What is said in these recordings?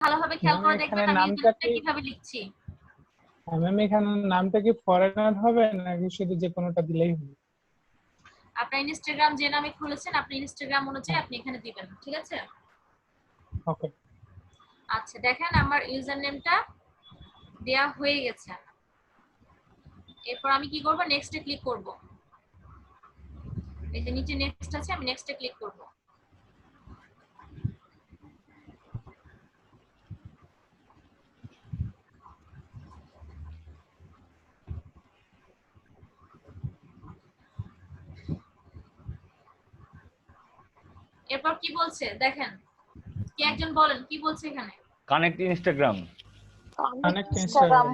ভালোভাবে খেয়াল ম্যাম করে এখানে দেখবেন আমি নামটা ইউজারনেমটা কি কিভাবে লিখছি। ম্যাম এখানে নামটা কি ফরেনার হবে নাকি শুধু যে কোনোটা দিলেই হবে? আপনার ইনস্টাগ্রাম যে নামে খুলেছেন আপনি ইনস্টাগ্রাম অনুযায়ী আপনি এখানে দিবেন, ঠিক আছে? ওকে। আচ্ছা দেখেন আমার ইউজার নেমটা দেয়া হয়ে গেছে। এরপর আমি কি করব, নেক্সটে ক্লিক করব। এই যে নিচে নেক্সট আছে, আমি নেক্সটে ক্লিক করব। এরপর কি বলছে দেখেন, কি একজন বলেন কি বলছে এখানে? Connect Instagram. Connect Instagram.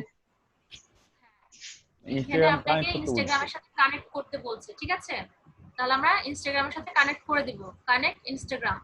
এখানে ইনস্টাগ্রাম আপনাকে কানেক্ট করতে বলছে। ইনস্টাগ্রামের সাথে কানেক্ট করতে বলছে, ঠিক আছে? তাহলে আমরা ইনস্টাগ্রামের সাথে কানেক্ট করে দিব, কানেক্ট ইনস্টাগ্রাম।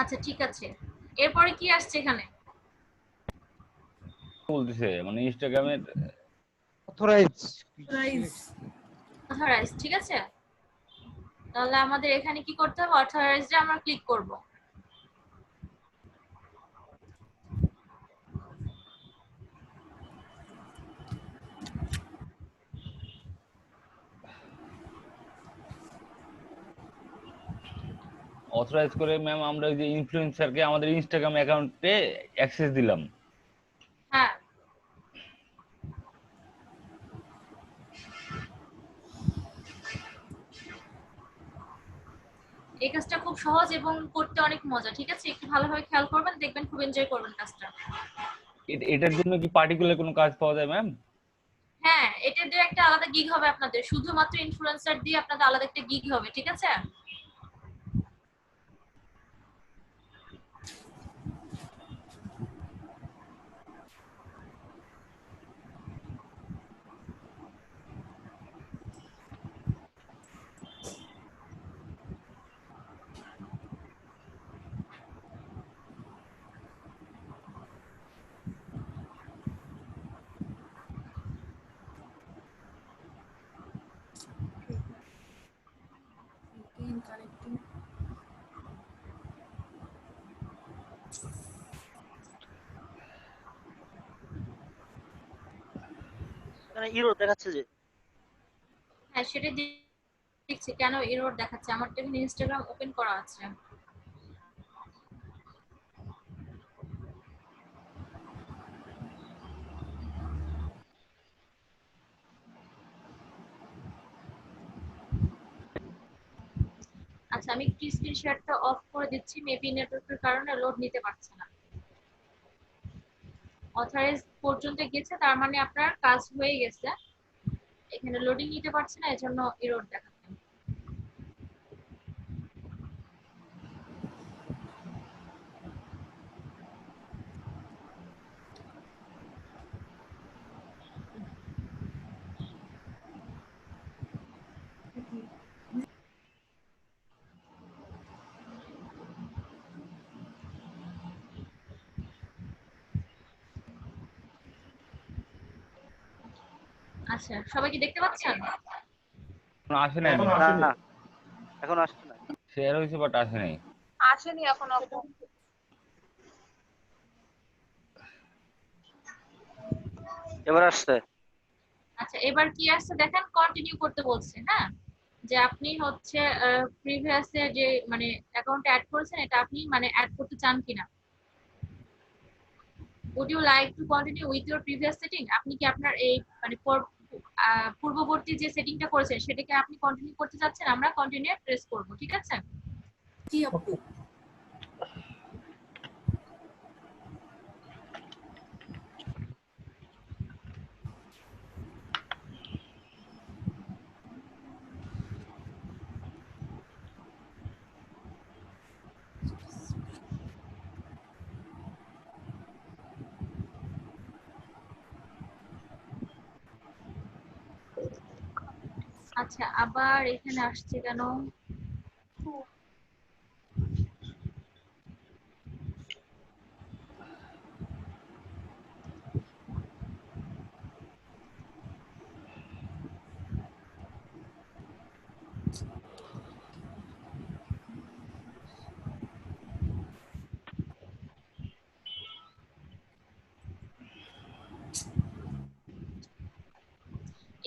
আচ্ছা ঠিক আছে, এরপরে কি আসছে এখানে? বলতেছে মানে ইনস্টাগ্রামের অথরাইজ। অথরাইজ, ঠিক আছে? তাহলে আমাদের এখানে কি করতে হবে, অথরাইজে আমরা ক্লিক করব। অথরাইজ করে ম্যাম আমরা ওই যে ইনফ্লুয়েন্সারকে আমাদের ইনস্টাগ্রাম অ্যাকাউন্টে অ্যাক্সেস দিলাম। হ্যাঁ, এই কাজটা খুব সহজ এবং করতে অনেক মজা, ঠিক আছে? একটু ভালোভাবে খেয়াল করবেন, দেখবেন খুব এনজয় করবেন কাজটা। এটার জন্য কি পার্টিকুলার কোনো কাজ পাওয়া যায় ম্যাম? হ্যাঁ, এটা দিয়ে একটা আলাদা গিগ হবে আপনাদের, শুধুমাত্র ইনফ্লুয়েন্সার দিয়ে আপনাদের আলাদা একটা গিগ হবে, ঠিক আছে? এখানে ইরো দেখাচ্ছে যে। হ্যাঁ সেটা দেখছি, কেন এরর দেখাচ্ছে? আমার তো এখানে ইনস্টাগ্রাম ওপেন করা আছে। আচ্ছা আমি একটু স্ক্রিন শেয়ারটা অফ করে দিচ্ছি, মেবি নেটওয়ার্কের কারণে লোড নিতে পারছে না। অথরাইজ পর্যন্ত গেছে, তার মানে আপনার কাজ হয়ে গেছে। এখানে লোডিং নিতে পারছে না, এজন্য এরর দেখাচ্ছে। আচ্ছা সবাই কি দেখতে পাচ্ছেন? এখন আসে নাই ম্যাম। না এখন আসছে না। শেয়ার হয়েছে বাট আসে নাই। আসেনি এখনো। এবার আসছে। আচ্ছা এবার কি আসছে দেখেন, কন্টিনিউ করতে বলছে, হ্যাঁ, যে আপনি হচ্ছে প্রিভিয়াসে যে মানে অ্যাকাউন্টে অ্যাড করেছেন এটা আপনি মানে অ্যাড করতে চান কিনা। would you like to continue with your previous setting, আপনি কি আপনার এই মানে পূর্ববর্তী যে সেটিংটা করেছেন সেটাকে আপনি কন্টিনিউ করতে চাচ্ছেন, আমরা কন্টিনিউ প্রেস করব, ঠিক আছে। জি আপু। আচ্ছা আবার এখানে আসছে কেন।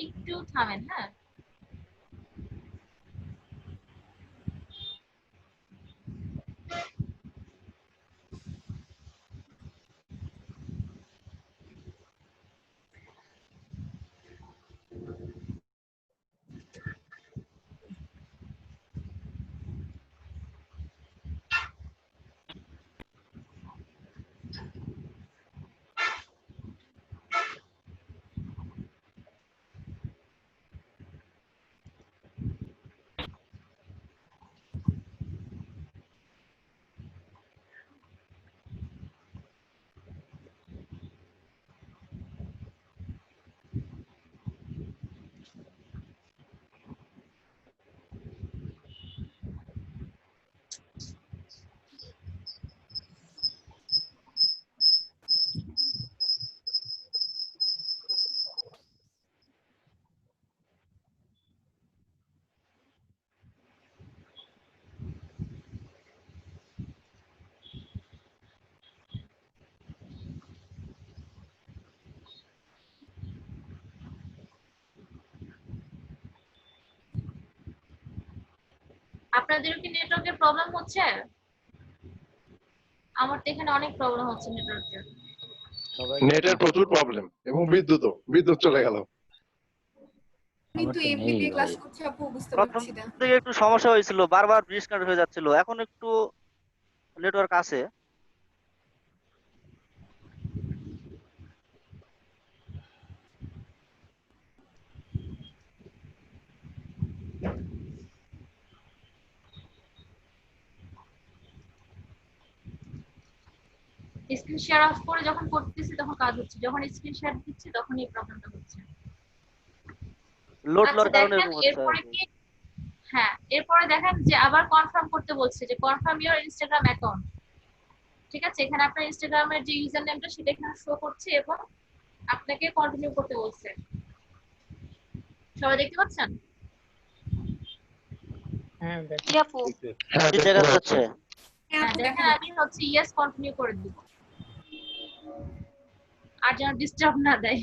একটু থামেন, হ্যাঁ। আপনাদের কি নেটওয়ার্কের প্রবলেম হচ্ছে? আমার তো এখানে অনেক প্রবলেম হচ্ছে নেটওয়ার্কের। নেটের প্রচুর প্রবলেম এবং বিদ্যুৎ চলে গেল। আমি আমার তো তো এমনি নেই দিয়ে ক্লাস ভাই। করছি আপু, বুঝতে প্রথম পারছি না। দিকে একটু সমস্যা হয়েছিল, বারবার ডিসকানেক্ট হয়ে যাচ্ছিল, এখন একটু নেটওয়ার্ক আছে। স্ক্রিন শেয়ার অফ করে যখন করতেছি তখন কাজ হচ্ছে, যখন স্ক্রিন শেয়ার দিচ্ছি তখন এই প্রবলেমটা হচ্ছে। লোড আচ্ছা লওয়ার কারণে দেখেন এরকম হচ্ছে আর এরপরে কি। কি, হ্যাঁ এরপরে দেখেন যে আবার কনফার্ম করতে বলছে যে কনফার্ম ইওর ইনস্টাগ্রাম অ্যাকাউন্ট, ঠিক আছে। এখানে আপনার ইনস্টাগ্রামের যে ইউজার নেমটা সেটা এখানে শো করছে এবং আপনাকে কন্টিনিউ করতে বলছে। সবাই দেখতে পাচ্ছেন? হ্যাঁ জি আপু। হ্যাঁ কি দেখতে দেখা পাচ্ছি। যাচ্ছে? হ্যাঁ হ্যাঁ আপু দেখেন দেখা আমি হচ্ছে ইয়েস কন্টিনিউ করে দিব, আর যেন ডিস্টার্ব না দেয়।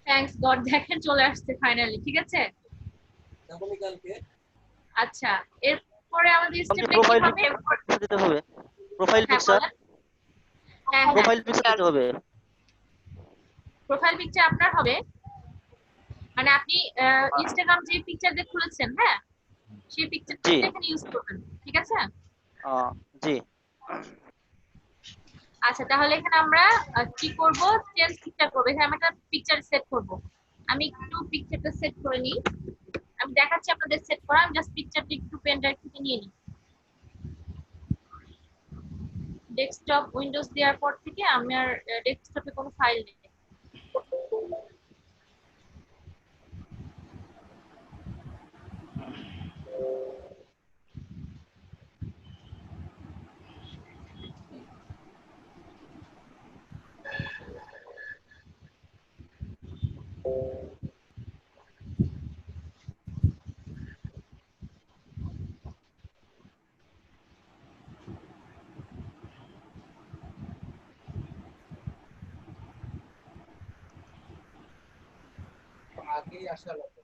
থ্যাঙ্কস গড, দেখেন চলে আসছে ফাইনালি, ঠিক আছে। আচ্ছা এরপরে আমাদের স্টেপটা কি প্রোফাইল হবে? পিকচার দিতে হবে। প্রোফাইল হ্যাঁ পিকচার, বলেন। হ্যাঁ হ্যাঁ, প্রোফাইল পিকচার দিতে হবে। প্রোফাইল পিকচার আপনার হবে, মানে আপনি ইনস্টাগ্রাম যে পিকচার দিয়ে খুলেছেন, হ্যাঁ সেই জি পিকচারটা এখানে ইউজ করবেন, ঠিক আছে। জি। আচ্ছা তাহলে এখানে আমরা কি করব, চেঞ্জ পিকচার করব। এখানে আমরা একটা পিকচার সেট করব। আমি একটু পিকচারটা সেট করে নিই, আমি দেখাচ্ছি আপনাদের সেট করা। আমি জাস্ট পিকচারটা একটু পেন ড্রাইভ থেকে নিয়ে নিই। ডেস্কটপ উইন্ডোজ দেওয়ার পর থেকে আমার ডেস্কটপে কোনো ফাইল নেই। আগেই আসা লাগবে।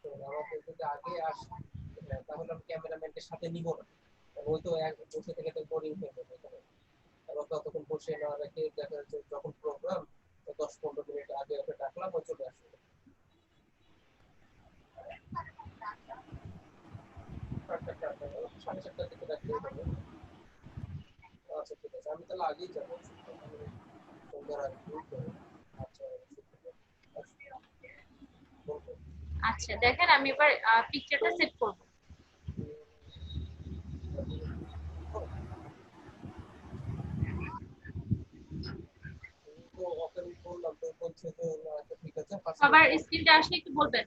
তো আমাদের যদি আগে আসে তাহলে আমি ক্যামেরাম্যানকে সাথে নিব না, কারণ ওই তো এক বসে থেকে তো বোরিং হয়ে যাবে এখানে। আর ততক্ষণ বসে না রেখে দেখা যাচ্ছে যখন প্রোগ্রাম 10-15 মিনিট আগে ওকে ডাকলাম ও চলে আসবে। সাড়ে 7টার দিকে ডাকলেই হবে। আচ্ছা ঠিক আছে, আমি তাহলে আগেই যাবো সন্ধ্যার আগে। আচ্ছা বলবো। আচ্ছা দেখেন আমি এবার পিকচারটা সেট করব। তো ওপেন করলাম তো বলছে যে আচ্ছা ঠিক আছে সবার স্ক্রিনটা আসলে একটু বলবেন।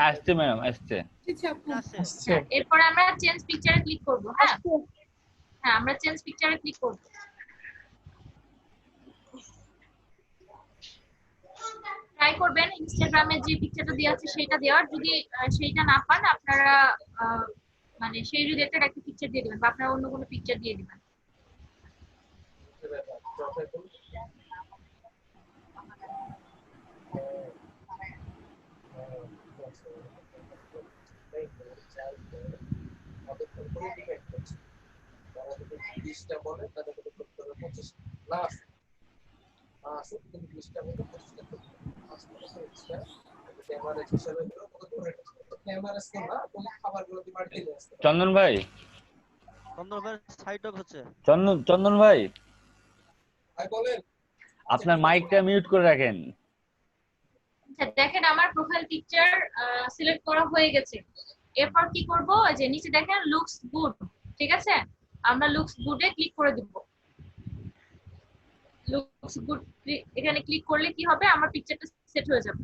আসছে ম্যাডাম, আসছে। আচ্ছা আপু আচ্ছা এরপরে আমরা চেঞ্জ পিকচারে ক্লিক করব। হ্যাঁ হ্যাঁ আমরা চেঞ্জ পিকচারে ক্লিক করব। ট্রাই করবেন ইনস্টাগ্রামে যে পিকচারটা দেওয়া আছে সেটা দেওয়ার, যদি সেইটা না পান আপনারা মানে সেই রিলেটেড একটা পিকচার দিয়ে দিবেন বা আপনারা অন্য কোনো পিকচার দিয়ে দিবেন। বলে তাদের 25 না আসুক, কিন্তু 20টা বলে 25টা ক্যামেরা হিসাবে হলো কত ধরে ক্যামেরা স্ক্রিন না তুমি খাবারগুলো দিয়ে বাড়িতে নিয়ে আসতে চন্দন ভাই, সাইড অফ হচ্ছে। চন্দন ভাই, ভাই বলেন। আপনার মাইকটা মিউট করে রাখেন। আচ্ছা দেখেন আমার প্রোফাইল পিকচার সিলেক্ট করা হয়ে গেছে। এরপর কি করব, যে নিচে দেখেন লুকস গুড, ঠিক আছে, আমরা লুকস গুডে ক্লিক করে দিব। লুকস গুড এখানে ক্লিক করলে কি হবে, আমার পিকচারটা সেট হয়ে যাবে।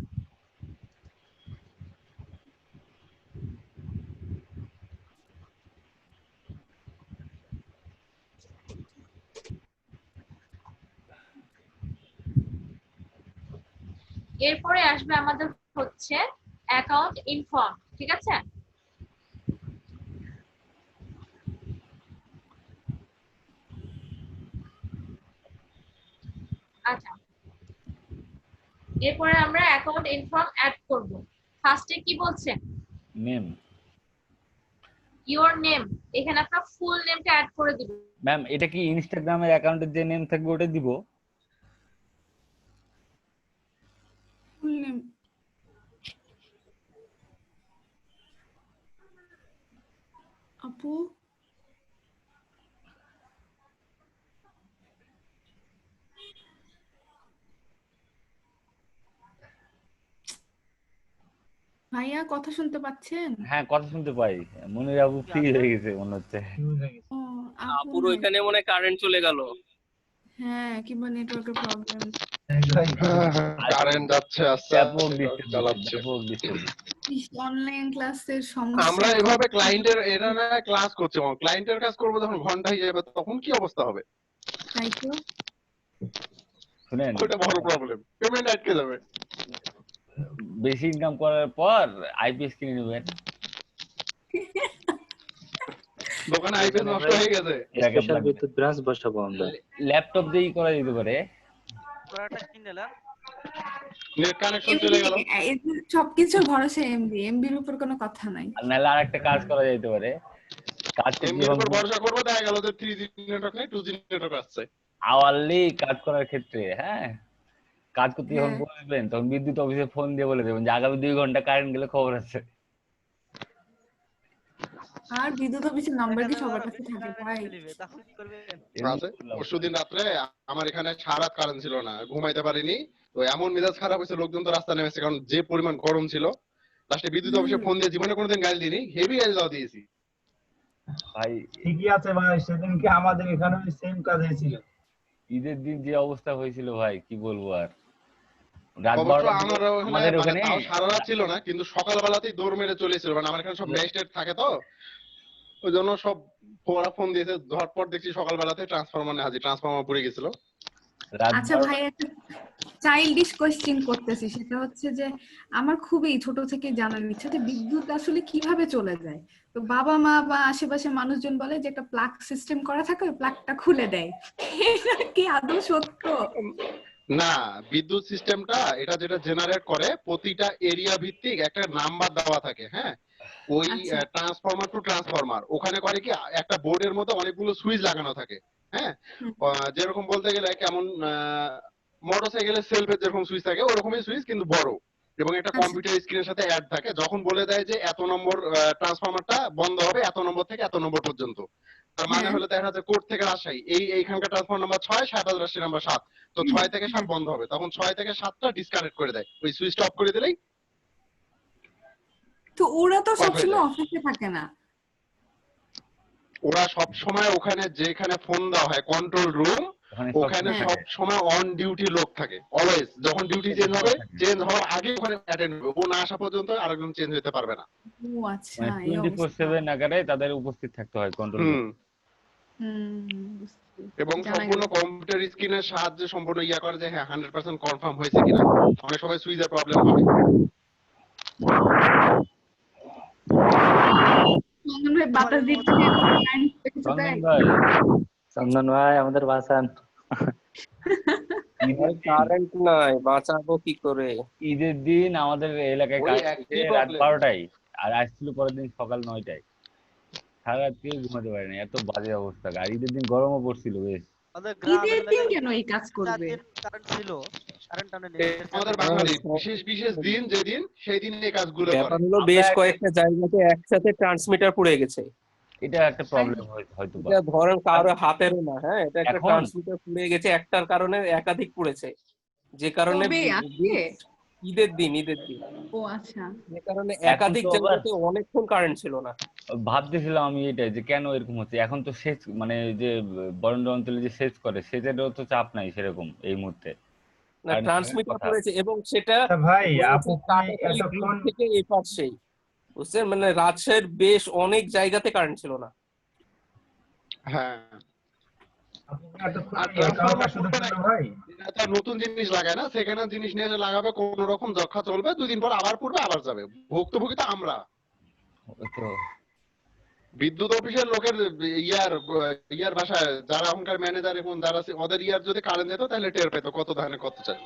এরপরে আসবে আমাদের হচ্ছে অ্যাকাউন্ট ইনফর্ম, ঠিক আছে। আচ্ছা এরপরে আমরা অ্যাকাউন্ট ইনফর্ম অ্যাড করব। ফার্স্টে কি বলছে, নেম। ইওর নেম, এখানে আপনার ফুল নেমটা অ্যাড করে দিবেন। ম্যাম এটা কি ইনস্টাগ্রামের অ্যাকাউন্টের যে নেম থাকবে ওটা দিব? ফুল নেম আপু ভাইয়া কথা শুনতে পাচ্ছেন? হ্যাঁ কথা শুনতে পাই। মনির আবু ফ্রি হয়ে গেছে মনে হচ্ছে। ও আপু আপুর ওইখানে মনে কারেন্ট চলে গেল। হ্যাঁ কিংবা নেটওয়ার্কের প্রবলেম। কারেন্ট যাচ্ছে আস্তে ব্যাপক আস্তে ডিস্টার্ব, চালাচ্ছে। ব্যাপক ডিস্টার্ব। অনলাইন ক্লাসের সমস্যা। আমরা এভাবে ক্লায়েন্টের এরা না ক্লাস করছে, ক্লায়েন্টের কাজ করবো যখন ঘন্টা হয়ে যাবে তখন কি অবস্থা হবে? তাই তো শুনেন, ওটা বড় প্রবলেম, পেমেন্ট আটকে যাবে। বেশি ইনকাম করার পর আইপিএস কিনে নেবেন। দোকানে আইপিএস নষ্ট হয়ে গেছে, স্পেশাল বিদ্যুৎ ব্রাঞ্চ বসাবো আমরা। ল্যাপটপ দিয়েই করা যেতে পারে। পুরোটা কিনে নিলাম, নেট কানেকশন চলে গেল। সবকিছুর ভরসা এমবির উপর কোনো কথা নাই। আর নাহলে আরেকটা কাজ করা যেতে পারে। কাজ এমবির উপর ভরসা করবো, দেখা গেল যে 3G নেটওয়ার্ক নেই, 2G নেটওয়ার্ক আসছে। আওয়ারলি কাজ করার ক্ষেত্রে, হ্যাঁ কাজ করতে যখন হ্যাঁ। বলবেন তখন বিদ্যুৎ অফিসে ফোন দিয়ে বলে দেবেন যে আগামী 2 ঘন্টা কারেন্ট গেলে খবর আছে। আর বিদ্যুৎ অফিসের নাম্বার কি সবার কাছে থাকে ভাই? তখন কি করবেন? আছে পরশুদিন রাত্রে আমার এখানে সারা রাত কারেন্ট ছিল না, ঘুমাইতে পারিনি। তো এমন মেজাজ খারাপ হয়েছে, লোকজন তো রাস্তা নেমেছে, কারণ যে পরিমাণ গরম ছিল। লাস্টে বিদ্যুৎ অফিসে ফোন দিয়ে জীবনে কোনোদিন গালি দিইনি, হেভি গালি দাও দিয়েছি। ভাই ঠিকই আছে ভাই, সেদিনকে আমাদের এখানে সেম কাজ হয়েছিল। ঈদের দিন যে অবস্থা হয়েছিল ভাই কি বলবো আর। রাত অবশ্য 12টা আমাদের ওখানে তাও সারা রাত ছিল না, কিন্তু সকালবেলাতেই দৌড় মেরে চলেছিল, মানে আমার এখানে সব নেক্সট থাকে তো ওই জন্য সব ওরা ফোন দিয়েছে। ঝটপট দেখছি সকালবেলাতে ট্রান্সফরমার হাজির, ট্রান্সফরমার পুড়ে গেছিল। আচ্ছা ভাই একটা চাইল্ডিশ কোশ্চেন করতেছি, সেটা হচ্ছে যে আমার খুবই ছোট থেকে জানার ইচ্ছা যে বিদ্যুৎ আসলে কিভাবে চলে যায়। তো বাবা মা বা আশেপাশে মানুষজন বলে যে একটা প্লাগ সিস্টেম করা থাকে, ওই প্লাগটা খুলে দেয়, এটা কি আদৌ সত্য? না, বিদ্যুৎ সিস্টেমটা এটা যেটা জেনারেট করে প্রতিটা এরিয়া ভিত্তিক একটা নাম্বার দেওয়া থাকে। হ্যাঁ, ওই আচ্ছা ট্রান্সফরমার টু ট্রান্সফরমার ওখানে করে কি একটা বোর্ডের মধ্যে অনেকগুলো সুইচ লাগানো থাকে। হ্যাঁ, হুম, যেরকম বলতে গেলে কেমন মোটরসাইকেলের সেলফের যেরকম সুইচ থাকে ওরকমই সুইচ কিন্তু বড়, এবং একটা আচ্ছা কম্পিউটার স্ক্রিনের সাথে অ্যাড থাকে। যখন বলে দেয় যে এত নম্বর ট্রান্সফরমারটা বন্ধ হবে এত নম্বর থেকে এত নম্বর পর্যন্ত, তার মানে হ্যাঁ হলো দেখা যাচ্ছে কোর্ট থেকে রাজশাহী এইখানকার ট্রান্সফরমার নাম্বার 6, সাহেবাজ রাজশাহী নাম্বার 7, তো 6 থেকে 7 বন্ধ হবে, তখন 6 থেকে 7টা ডিসকানেক্ট করে দেয়, ওই সুইচটা অফ করে দিলেই তো ওরা তো অফ হয়ে সবসময় যায়। অফিসে থাকে না। ওরা সব সময় ওখানে যেখানে ফোন দেওয়া হয় কন্ট্রোল রুম, ওখানে হ্যাঁ সব সময় অন ডিউটি লোক থাকে অলওয়েজ। যখন ডিউটি চেঞ্জ হবে, চেঞ্জ হওয়ার আগে ওখানে অ্যাটেন্ড হবে, ও না আসা পর্যন্ত আরেকজন চেঞ্জ হতে পারবে না। ও আচ্ছা মানে এই অবস্থা। 24/7 আকারে তাদের উপস্থিত থাকতে হয় কন্ট্রোল রুমে। বুঝতে এবং জানা সম্পূর্ণ গেল। কম্পিউটার স্ক্রিনের সাহায্যে সম্পূর্ণ ইয়া করে যে হ্যাঁ 100% কনফার্ম হয়েছে কিনা। অনেক সময় সুইচের প্রবলেম হয়। মনে হয় বাতাস দিচ্ছে লাইন কিছু চন্দন দেয়। ভাই, চন্দন ভাই আমাদের বাঁচান। কারেন্ট নাই, বাঁচাবো কি করে? ঈদের দিন আমাদের এলাকায় ওই কারেন্ট একই রাত প্রবলেম। 12টায়, আর আসছিল পরের দিন সকাল 9টায়। সারা রাত কেউ ঘুমাতে পারেনি, এত বাজে অবস্থা। আর ঈদের দিন গরমও পড়ছিল বেশ। আমাদের গ্রাম ঈদের দিন এলাকায় কেন এই কাজ করবে? কারেন্ট ছিল, কারেন্ট টানে আমাদের বাঙালি বিশেষ বিশেষ দিন যেদিন সেই দিন এই কাজগুলো করে। ব্যাপার হলো বেশ কয়েকটা জায়গাতে একসাথে ট্রান্সমিটার পুড়ে গেছে। এটা একটা প্রবলেম হয়তো বা। এটা ধরেন কারো হাতেরও না, হ্যাঁ, এটা একটা এখন? ট্রান্সমিটার পুড়ে গেছে, একটার কারণে একাধিক পুড়েছে, যে কারণে কবে আজকে? ঈদের দিন ও আচ্ছা যে কারণে এখন একাধিক তো আবার জায়গাতে অনেকক্ষণ কারেন্ট ছিল না। ভাবতেছিলাম আমি এটাই যে কেন এরকম হচ্ছে। এখন তো সেচ মানে যে বরেন্দ্র অঞ্চলে যে সেচ করে সেচেরও তো চাপ নাই সেরকম এই মুহূর্তে। না, কারেন্ট থাকার ট্রান্সমিটার কথা। পড়েছে এবং সেটা তা ভাই পড়েছে আপু কি কাটাখালী এতক্ষণ গ্রিড থেকে এপার সেই, বুঝছেন, মানে রাজশাহীর বেশ অনেক জায়গাতে কারেন্ট ছিল না। হ্যাঁ, আপু কি এতক্ষণ আর এই অ্যাকাউন্টটা ট্রান্সফরমার শুধু পুরবে না, করলো ভাই? এটা নতুন জিনিস লাগায় না, সেকেন্ড হ্যান্ড জিনিস নিয়ে এসে লাগাবে, কোন রকম যক্ষা চলবে, 2 দিন পর আবার পড়বে আবার যাবে। ভুক্তভোগী তো আমরা। তো বিদ্যুৎ অফিসের লোকের ইয়ার বাসায় যারা এখনকার ম্যানেজার এবং যারা ওদের ইয়ার যদি কারেন্ট যেত তাহলে টের পেতো কত ধানে কত চাই।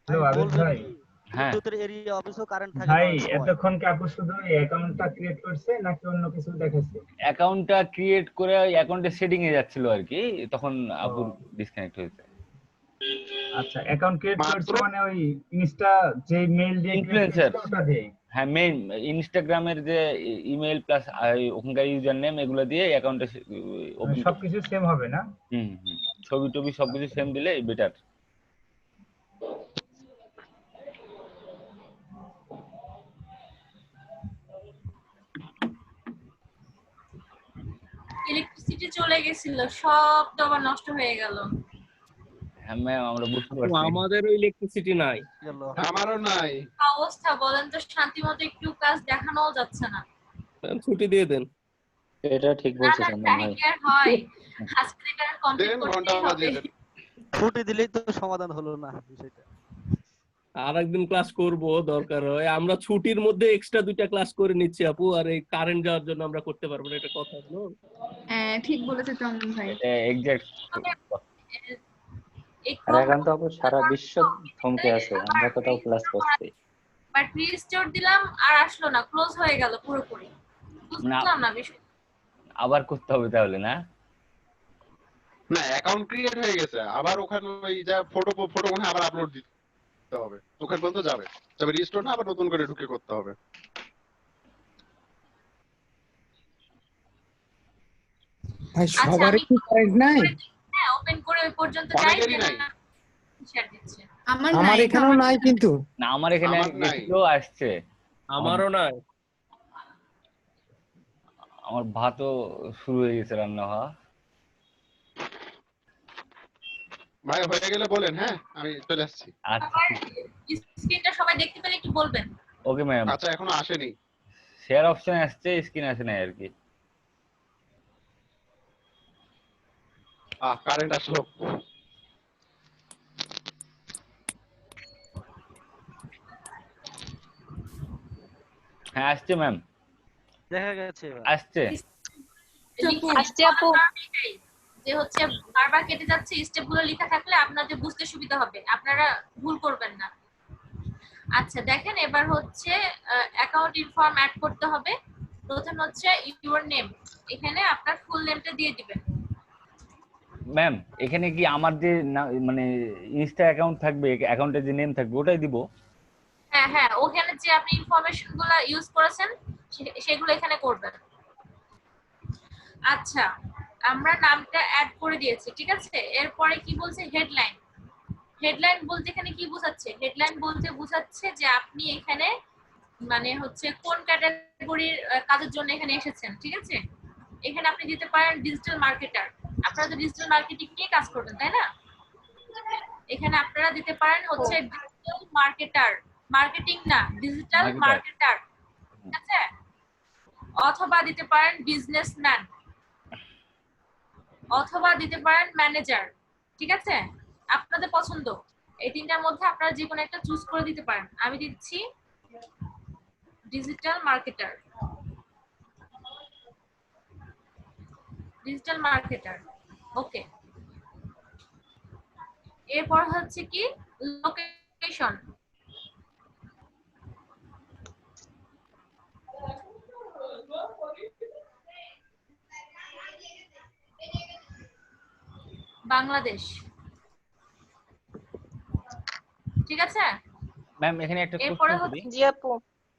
হ্যালো আবিদ ভাই, হ্যাঁ বিদ্যুতের এরিয়া অফিসও কারেন্ট থাকে ভাই না অনেক সময়। এতক্ষণ কি আপু শুধু এই অ্যাকাউন্টটা ক্রিয়েট করছে নাকি অন্য কিছু দেখাচ্ছে? অ্যাকাউন্টটা ক্রিয়েট করে অ্যাকাউন্টের সেটিং এ যাচ্ছিল আর কি, তখন আপুর ও ডিসকানেক্ট হয়েছে। আচ্ছা, অ্যাকাউন্ট ক্রিয়েট করছে মাত্র মানে ওই ইনস্টা যে মেইল দিয়ে ক্রিয়েট ইনফ্লুয়েন্সার, করছে ওটা দিয়ে? হ্যাঁ মেইন ইনস্টাগ্রামের যে ইমেল প্লাস ওখানকার ইউজার নেম এগুলো দিয়ে অ্যাকাউন্টে মানে ওপেন। সবকিছু সেম হবে না? ছবি টবি সবকিছু সেম দিলে বেটার। ইলেকট্রিসিটি চলে গেছিল, সব তো আবার নষ্ট হয়ে গেল। হ্যাঁ ম্যাম আমরা বুঝতে তো পারছি। আমাদেরও ইলেকট্রিসিটি নাই। আমারও নাই। অবস্থা বলেন তো, শান্তি মতো একটু কাজ দেখানোও যাচ্ছে না। ছুটি দিয়ে দেন। এটা ঠিক না বলছে না, চন্দন তাই ভাই। কি আর হয়? আজকে এটা কমপ্লিট দেন ঘন্টা করতেই হবে। বাজিয়ে দেন। ছুটি দিলেই তো সমাধান হলো না বিষয়টা। আর একদিন ক্লাস করব দরকার হয়, আমরা ছুটির মধ্যে এক্সট্রা 2টা ক্লাস করে নিচ্ছি আপু, আর এই কারেন্ট যাওয়ার জন্য আমরা করতে পারবো না, এটা কথা হলো। হ্যাঁ ঠিক বলেছে চন্দন ভাই। এক্সাক্ট। আর এখন তো আপু সারা বিশ্ব থমকে আছে, আমরা তো তাও ক্লাস করছি। বাট রিস্টোর দিলাম আর আসলো না, ক্লোজ হয়ে গেল পুরোপুরি। বুঝলাম না বিষয়। আবার করতে হবে তাহলে না? না, অ্যাকাউন্ট ক্রিয়েট হয়ে গেছে, আবার ওখানে ওই যা ফটো মনে আবার আপলোড দিতে হবে, ওখানে পর্যন্ত যাবে, তবে রিস্টোর না আবার নতুন করে ঢুকে করতে হবে। ভাই সবার কি কারেন্ট নাই? হ্যাঁ, ওপেন করে ওই পর্যন্ত যাই অনেকেরই নাই। শেয়ার দিচ্ছে। আমার এখানেও নাই কিন্তু। না আমার এখানে আমার নাই। গেছিল, আসছে। আমারও নাই। আমার ভাতও শুরু হয়ে গেছে রান্না হওয়া। ভাই হয়ে গেলে বলেন, হ্যাঁ আমি চলে আসছি। আচ্ছা স্ক্রিনটা সবাই দেখতে পেলে একটু বলবেন। Okay ma'am. আচ্ছা এখনো আসেনি। শেয়ার অপশন আসছে, স্ক্রিন আসে নাই আর কি। কারেন্ট আসলো। হ্যাঁ আসছে ম্যাম, দেখা গেছে আসছে। আসছে আপু। যে হচ্ছে বারবার কেটে যাচ্ছে, স্টেপগুলো লেখা থাকলে আপনাদের বুঝতে সুবিধা হবে, আপনারা ভুল করবেন না। আচ্ছা দেখেন, এবার হচ্ছে অ্যাকাউন্ট ইনফর্ম অ্যাড করতে হবে। প্রথম হচ্ছে ইউর নেম, এখানে আপনার ফুল নেমটা দিয়ে দিবেন। ম্যাম এখানে কি আমার যে মানে ইনস্টা অ্যাকাউন্ট থাকবে, অ্যাকাউন্টের যে নেম থাকবে ওটাই দিব? হ্যাঁ হ্যাঁ, ওখানে যে আপনি ইনফরমেশন গুলো ইউজ করেছেন সেগুলো এখানে করবেন। আচ্ছা, আমরা নামটা অ্যাড করে দিয়েছি, ঠিক আছে। এরপরে কি বলছে, হেডলাইন। হেডলাইন বলতে এখানে কি বোঝাচ্ছে? হেডলাইন বলতে বোঝাচ্ছে যে আপনি এখানে মানে হচ্ছে কোন ক্যাটাগরির কাজের জন্য এখানে এসেছেন, ঠিক আছে। এখানে আপনি দিতে পারেন ডিজিটাল মার্কেটার, আপনারা তো ডিজিটাল মার্কেটিং নিয়ে কাজ করবেন তাই না। এখানে আপনারা দিতে পারেন হচ্ছে ডিজিটাল মার্কেটার, মার্কেটিং না, ডিজিটাল মার্কেটার, ঠিক আছে। অথবা দিতে পারেন বিজনেসম্যান, অথবা দিতে পারেন ম্যানেজার, ঠিক আছে। আপনাদের পছন্দ, এই তিনটার মধ্যে আপনারা যে কোনো একটা চুজ করে দিতে পারেন। আমি দিচ্ছি ডিজিটাল মার্কেটার, ডিজিটাল মার্কেটার, ওকে। এরপর হচ্ছে কি লোকেশন, বাংলাদেশ, ঠিক আছে। ম্যাম এখানে একটা এরপরে কোশ্চেন হচ্ছে করি। জি আপু,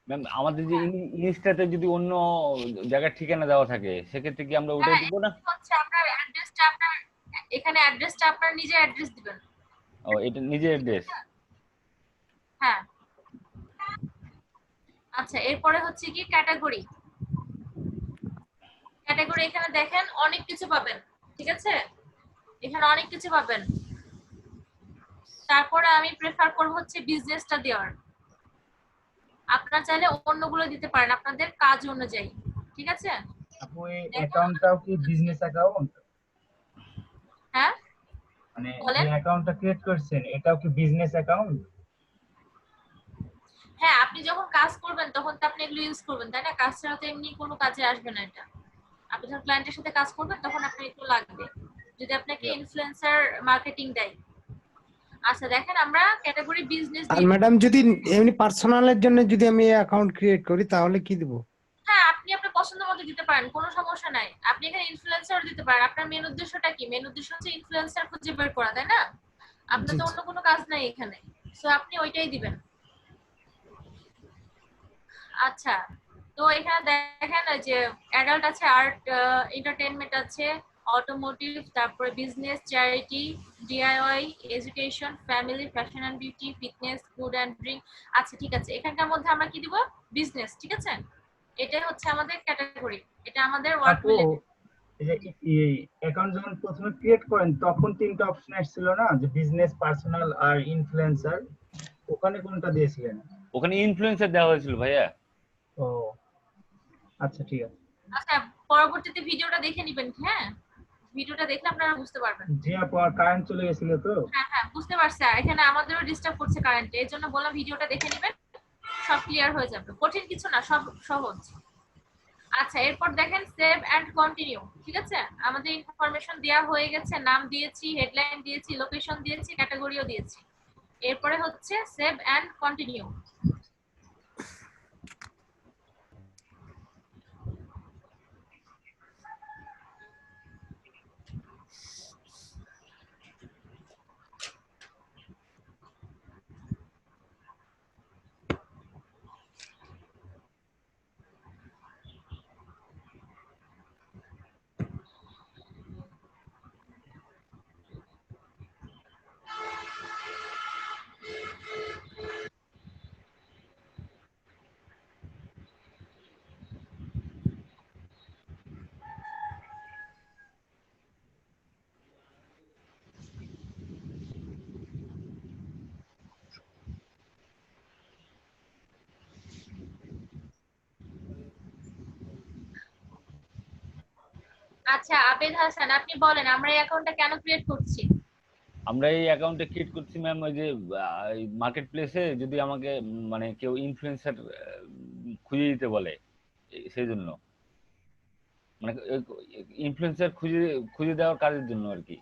ম্যাম আমাদের যে ইনস্টাতে যদি অন্য জায়গার ঠিকানা দেওয়া থাকে সেক্ষেত্রে কি আমরা ওটাই দিব না? হচ্ছে আপনার অ্যাড্রেসটা, আপনার এখানে অ্যাড্রেসটা আপনার নিজের অ্যাড্রেস দিবেন। ও এটা নিজের অ্যাড্রেস? হ্যাঁ। আচ্ছা, এরপরে হচ্ছে কি ক্যাটাগরি। ক্যাটাগরি এখানে দেখেন অনেক কিছু পাবেন, ঠিক আছে। এখানে অনেক কিছু পাবেন। তারপরে আমি প্রেফার করব হচ্ছে বিজনেসটা দেওয়ার। আপনারা চাইলে অন্যগুলো দিতে পারেন আপনাদের কাজ অনুযায়ী, ঠিক আছে। আপু এই অ্যাকাউন্টটাও কি বিজনেস অ্যাকাউন্ট? হ্যাঁ মানে বলেন। যে অ্যাকাউন্টটা ক্রিয়েট করছেন এটাও কি বিজনেস অ্যাকাউন্ট? হ্যাঁ, আপনি যখন কাজ করবেন তখন তো আপনি এগুলো ইউজ করবেন তাই না, কাজ ছাড়া তো এমনি কোনো কাজে আসবে না এটা। আপনি যখন ক্লায়েন্টের সাথে কাজ করবেন তখন আপনার একটু লাগবে, যদি আপনাকে ইনফ্লুয়েন্সার মার্কেটিং দেয়। আচ্ছা দেখেন, আমরা ক্যাটাগরি বিজনেস আর দিই। ম্যাডাম যদি এমনি পার্সোনালের জন্য যদি আমি অ্যাকাউন্ট ক্রিয়েট করি তাহলে কি দিব? হ্যাঁ, আপনি আপনার পছন্দ মতো দিতে পারেন, কোনো সমস্যা নাই। আপনি এখানে ইনফ্লুয়েন্সার দিতে পারেন। আপনার মেন উদ্দেশ্যটা কি? মেন উদ্দেশ্য হচ্ছে ইনফ্লুয়েন্সার খুঁজে বের করা, তাই না? আপনার তো অন্য কোনো কাজ নাই এখানে, সো আপনি ওইটাই দিবেন। আচ্ছা, তো এখানে দেখেন যে অ্যাডাল্ট আছে, আর্ট, এন্টারটেইনমেন্ট আছে, অটোমোটিভ, তারপরে business, charity, DIY, education, family, fashion and beauty, fitness, food and drink. আচ্ছা ঠিক আছে, এখানকার মধ্যে আমরা কি দিব? বিজনেস, ঠিক আছে। এটাই হচ্ছে আমাদের ক্যাটাগরি, এটা আমাদের ওয়ার্ক আপু রিলেটেড। এই যে এই অ্যাকাউন্ট যখন প্রথমে ক্রিয়েট করেন তখন তিনটা অপশন আসছিল না, যে বিজনেস, পার্সোনাল আর ইনফ্লুয়েন্সার, ওখানে কোনটা দিয়েছিলেন? ওখানে ইনফ্লুয়েন্সার দেওয়া হয়েছিল ভাইয়া। ও আচ্ছা ঠিক আছে। আচ্ছা, পরবর্তীতে ভিডিওটা দেখে নেবেন, হ্যাঁ ভিডিওটা দেখলে আপনারা বুঝতে পারবেন। জি আপু, আর কারেন্ট চলে গেছিল তো। হ্যাঁ হ্যাঁ, বুঝতে পারছি, এখানে আমাদেরও ডিস্টার্ব করছে কারেন্ট, এর জন্য বললাম ভিডিওটা দেখে নেবেন, সব ক্লিয়ার হয়ে যাবে। কঠিন কিছু না, সব সহজ। আচ্ছা, এরপর দেখেন সেভ এন্ড কন্টিনিউ, ঠিক আছে। আমাদের ইনফরমেশন দেওয়া হয়ে গেছে, নাম দিয়েছি, হেডলাইন দিয়েছি, লোকেশন দিয়েছি, ক্যাটাগরিও দিয়েছি। এরপরে হচ্ছে সেভ এন্ড কন্টিনিউ। আচ্ছা আবেদ হাসান, আপনি বলেন আমরা এই অ্যাকাউন্টটা কেন ক্রিয়েট করছি? আমরা এই অ্যাকাউন্টে ক্রিয়েট করছি ম্যাম, ওই যে মার্কেট প্লেসে যদি আমাকে মানে কেউ ইনফ্লুয়েন্সার খুঁজে দিতে বলে সেই জন্য। মানে ইনফ্লুয়েন্সার খুঁজে খুঁজে দেওয়ার কাজের জন্য আর কি।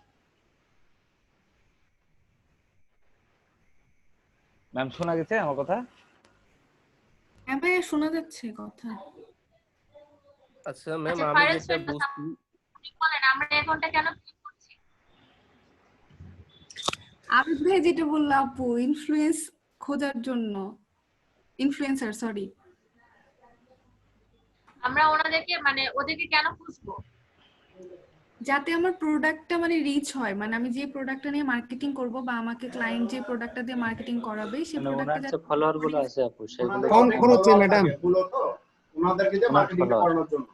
ম্যাম শোনা গেছে আমার কথা? হ্যাঁ ভাইয়া শোনা যাচ্ছে কথা। আচ্ছা ম্যাম আচ্ছা আমি ফাইনাল যেটা বুঝছি বলেন আমরা অ্যাকাউন্টটা কেন ক্লিক করছি? আবিদ ভাই যেটা বললো আপু, ইনফ্লুয়েন্স খোঁজার জন্য, ইনফ্লুয়েন্সার সরি। আমরা ওনাদেরকে মানে ওদেরকে কেন খুঁজবো? যাতে আমার প্রোডাক্টটা মানে রিচ হয়, মানে আমি যে প্রোডাক্টটা নিয়ে মার্কেটিং করব বা আমাকে ক্লায়েন্ট যে প্রোডাক্টটা দিয়ে মার্কেটিং করাবে সেই মানে প্রোডাক্টটা ওনার যে যাতে ফলোয়ার গুলো আছে আপু সেগুলো কম খরচে ম্যাডাম। ওনাদেরকে যে মার্কেটিংটা করানোর জন্য।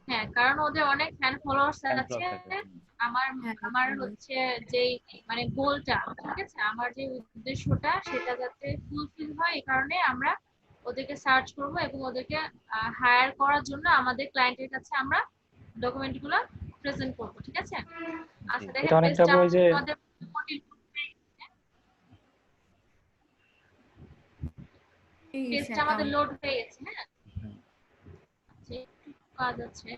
হ্যাঁ কারণ ওদের অনেক ফ্যান ফলোয়ার্স আছে। আমার আমার হচ্ছে যে মানে গোলটা ঠিক আছে, আমার যে উদ্দেশ্যটা সেটা যাতে ফুলফিল হয় এই কারণে আমরা ওদেরকে সার্চ করব এবং ওদেরকে হায়ার করার জন্য আমাদের ক্লায়েন্টের কাছে আমরা ডকুমেন্টগুলো প্রেজেন্ট করব। ঠিক আছে? আচ্ছা দেখেন এটা অনেকটা পেজটা ওই যে আমাদের পেজটা আমাদের লোড হয়ে গেছে। হ্যাঁ আচ্ছা একটু কাজ আছে।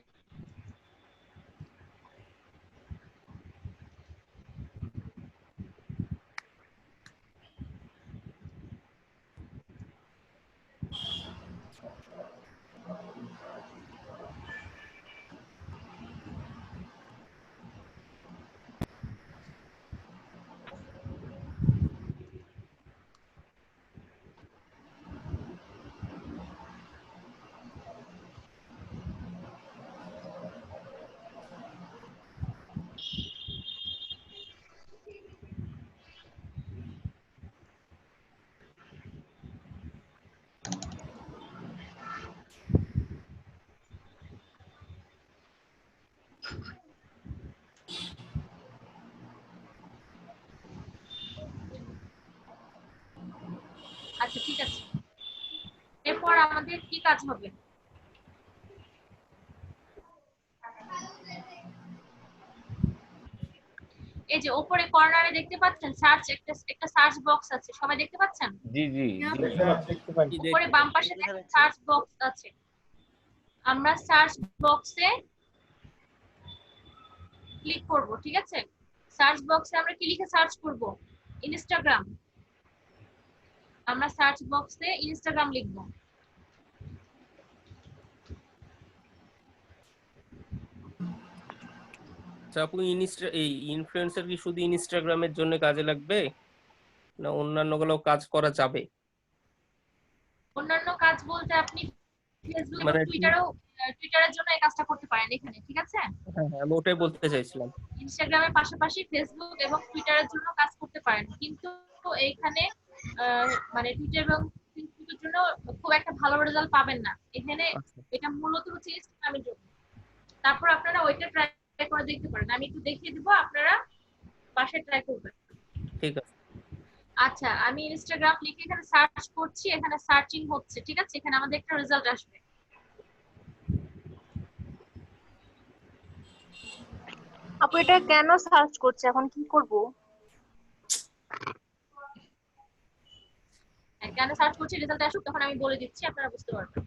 আচ্ছা ঠিক আছে, এরপর আমাদের কি কাজ হবে? এই যে উপরে কর্নারে দেখতে পাচ্ছেন সার্চ একটা সার্চ বক্স আছে, সবাই দেখতে পাচ্ছেন? জি জি দেখতে পাচ্ছি। উপরে বাম পাশে দেখেন সার্চ বক্স আছে। আমরা সার্চ বক্সে ক্লিক করব। ঠিক আছে? সার্চ বক্সে আমরা কি লিখে সার্চ করব? ইনস্টাগ্রাম। আমরা সার্চ বক্সে ইনস্টাগ্রাম লিখব। আপু এই ইনফ্লুয়েন্সার কি শুধু ইনস্টাগ্রামের জন্য কাজে লাগবে না অন্যান্য গুলো কাজ করা যাবে? অন্যান্য কাজ বলতে আপনি ফেসবুক এবং মানে টুইটারের জন্য এই কাজটা করতে পারেন এখানে। ঠিক আছে? হ্যাঁ আমি ওটাই বলতে চাইছিলাম। ইনস্টাগ্রামের পাশাপাশি ফেসবুক এবং টুইটারের জন্য কাজ করতে পারেন, কিন্তু এইখানে মানে টুইটার এবং ফেসবুকের জন্য খুব একটা ভালো রেজাল্ট পাবেন না এখানে। এটা মূলত হচ্ছে ইনস্টাগ্রামের জন্য। তারপর আপনারা ওইটা ট্রাই করে দেখতে পারেন, আমি একটু দেখিয়ে দিব, আপনারা পাশে ট্রাই করবেন। ঠিক আছে আচ্ছা আমি ইনস্টাগ্রাম লিখে এখানে সার্চ করছি, এখানে সার্চিং হচ্ছে। ঠিক আছে? এখানে আমাদের একটা রেজাল্ট আসবে। আপু এটা কেন সার্চ করছে, এখন কি করব? কেন সার্চ করছি রেজাল্ট আসুক তখন আমি বলে দিচ্ছি, আপনারা বুঝতে পারবেন।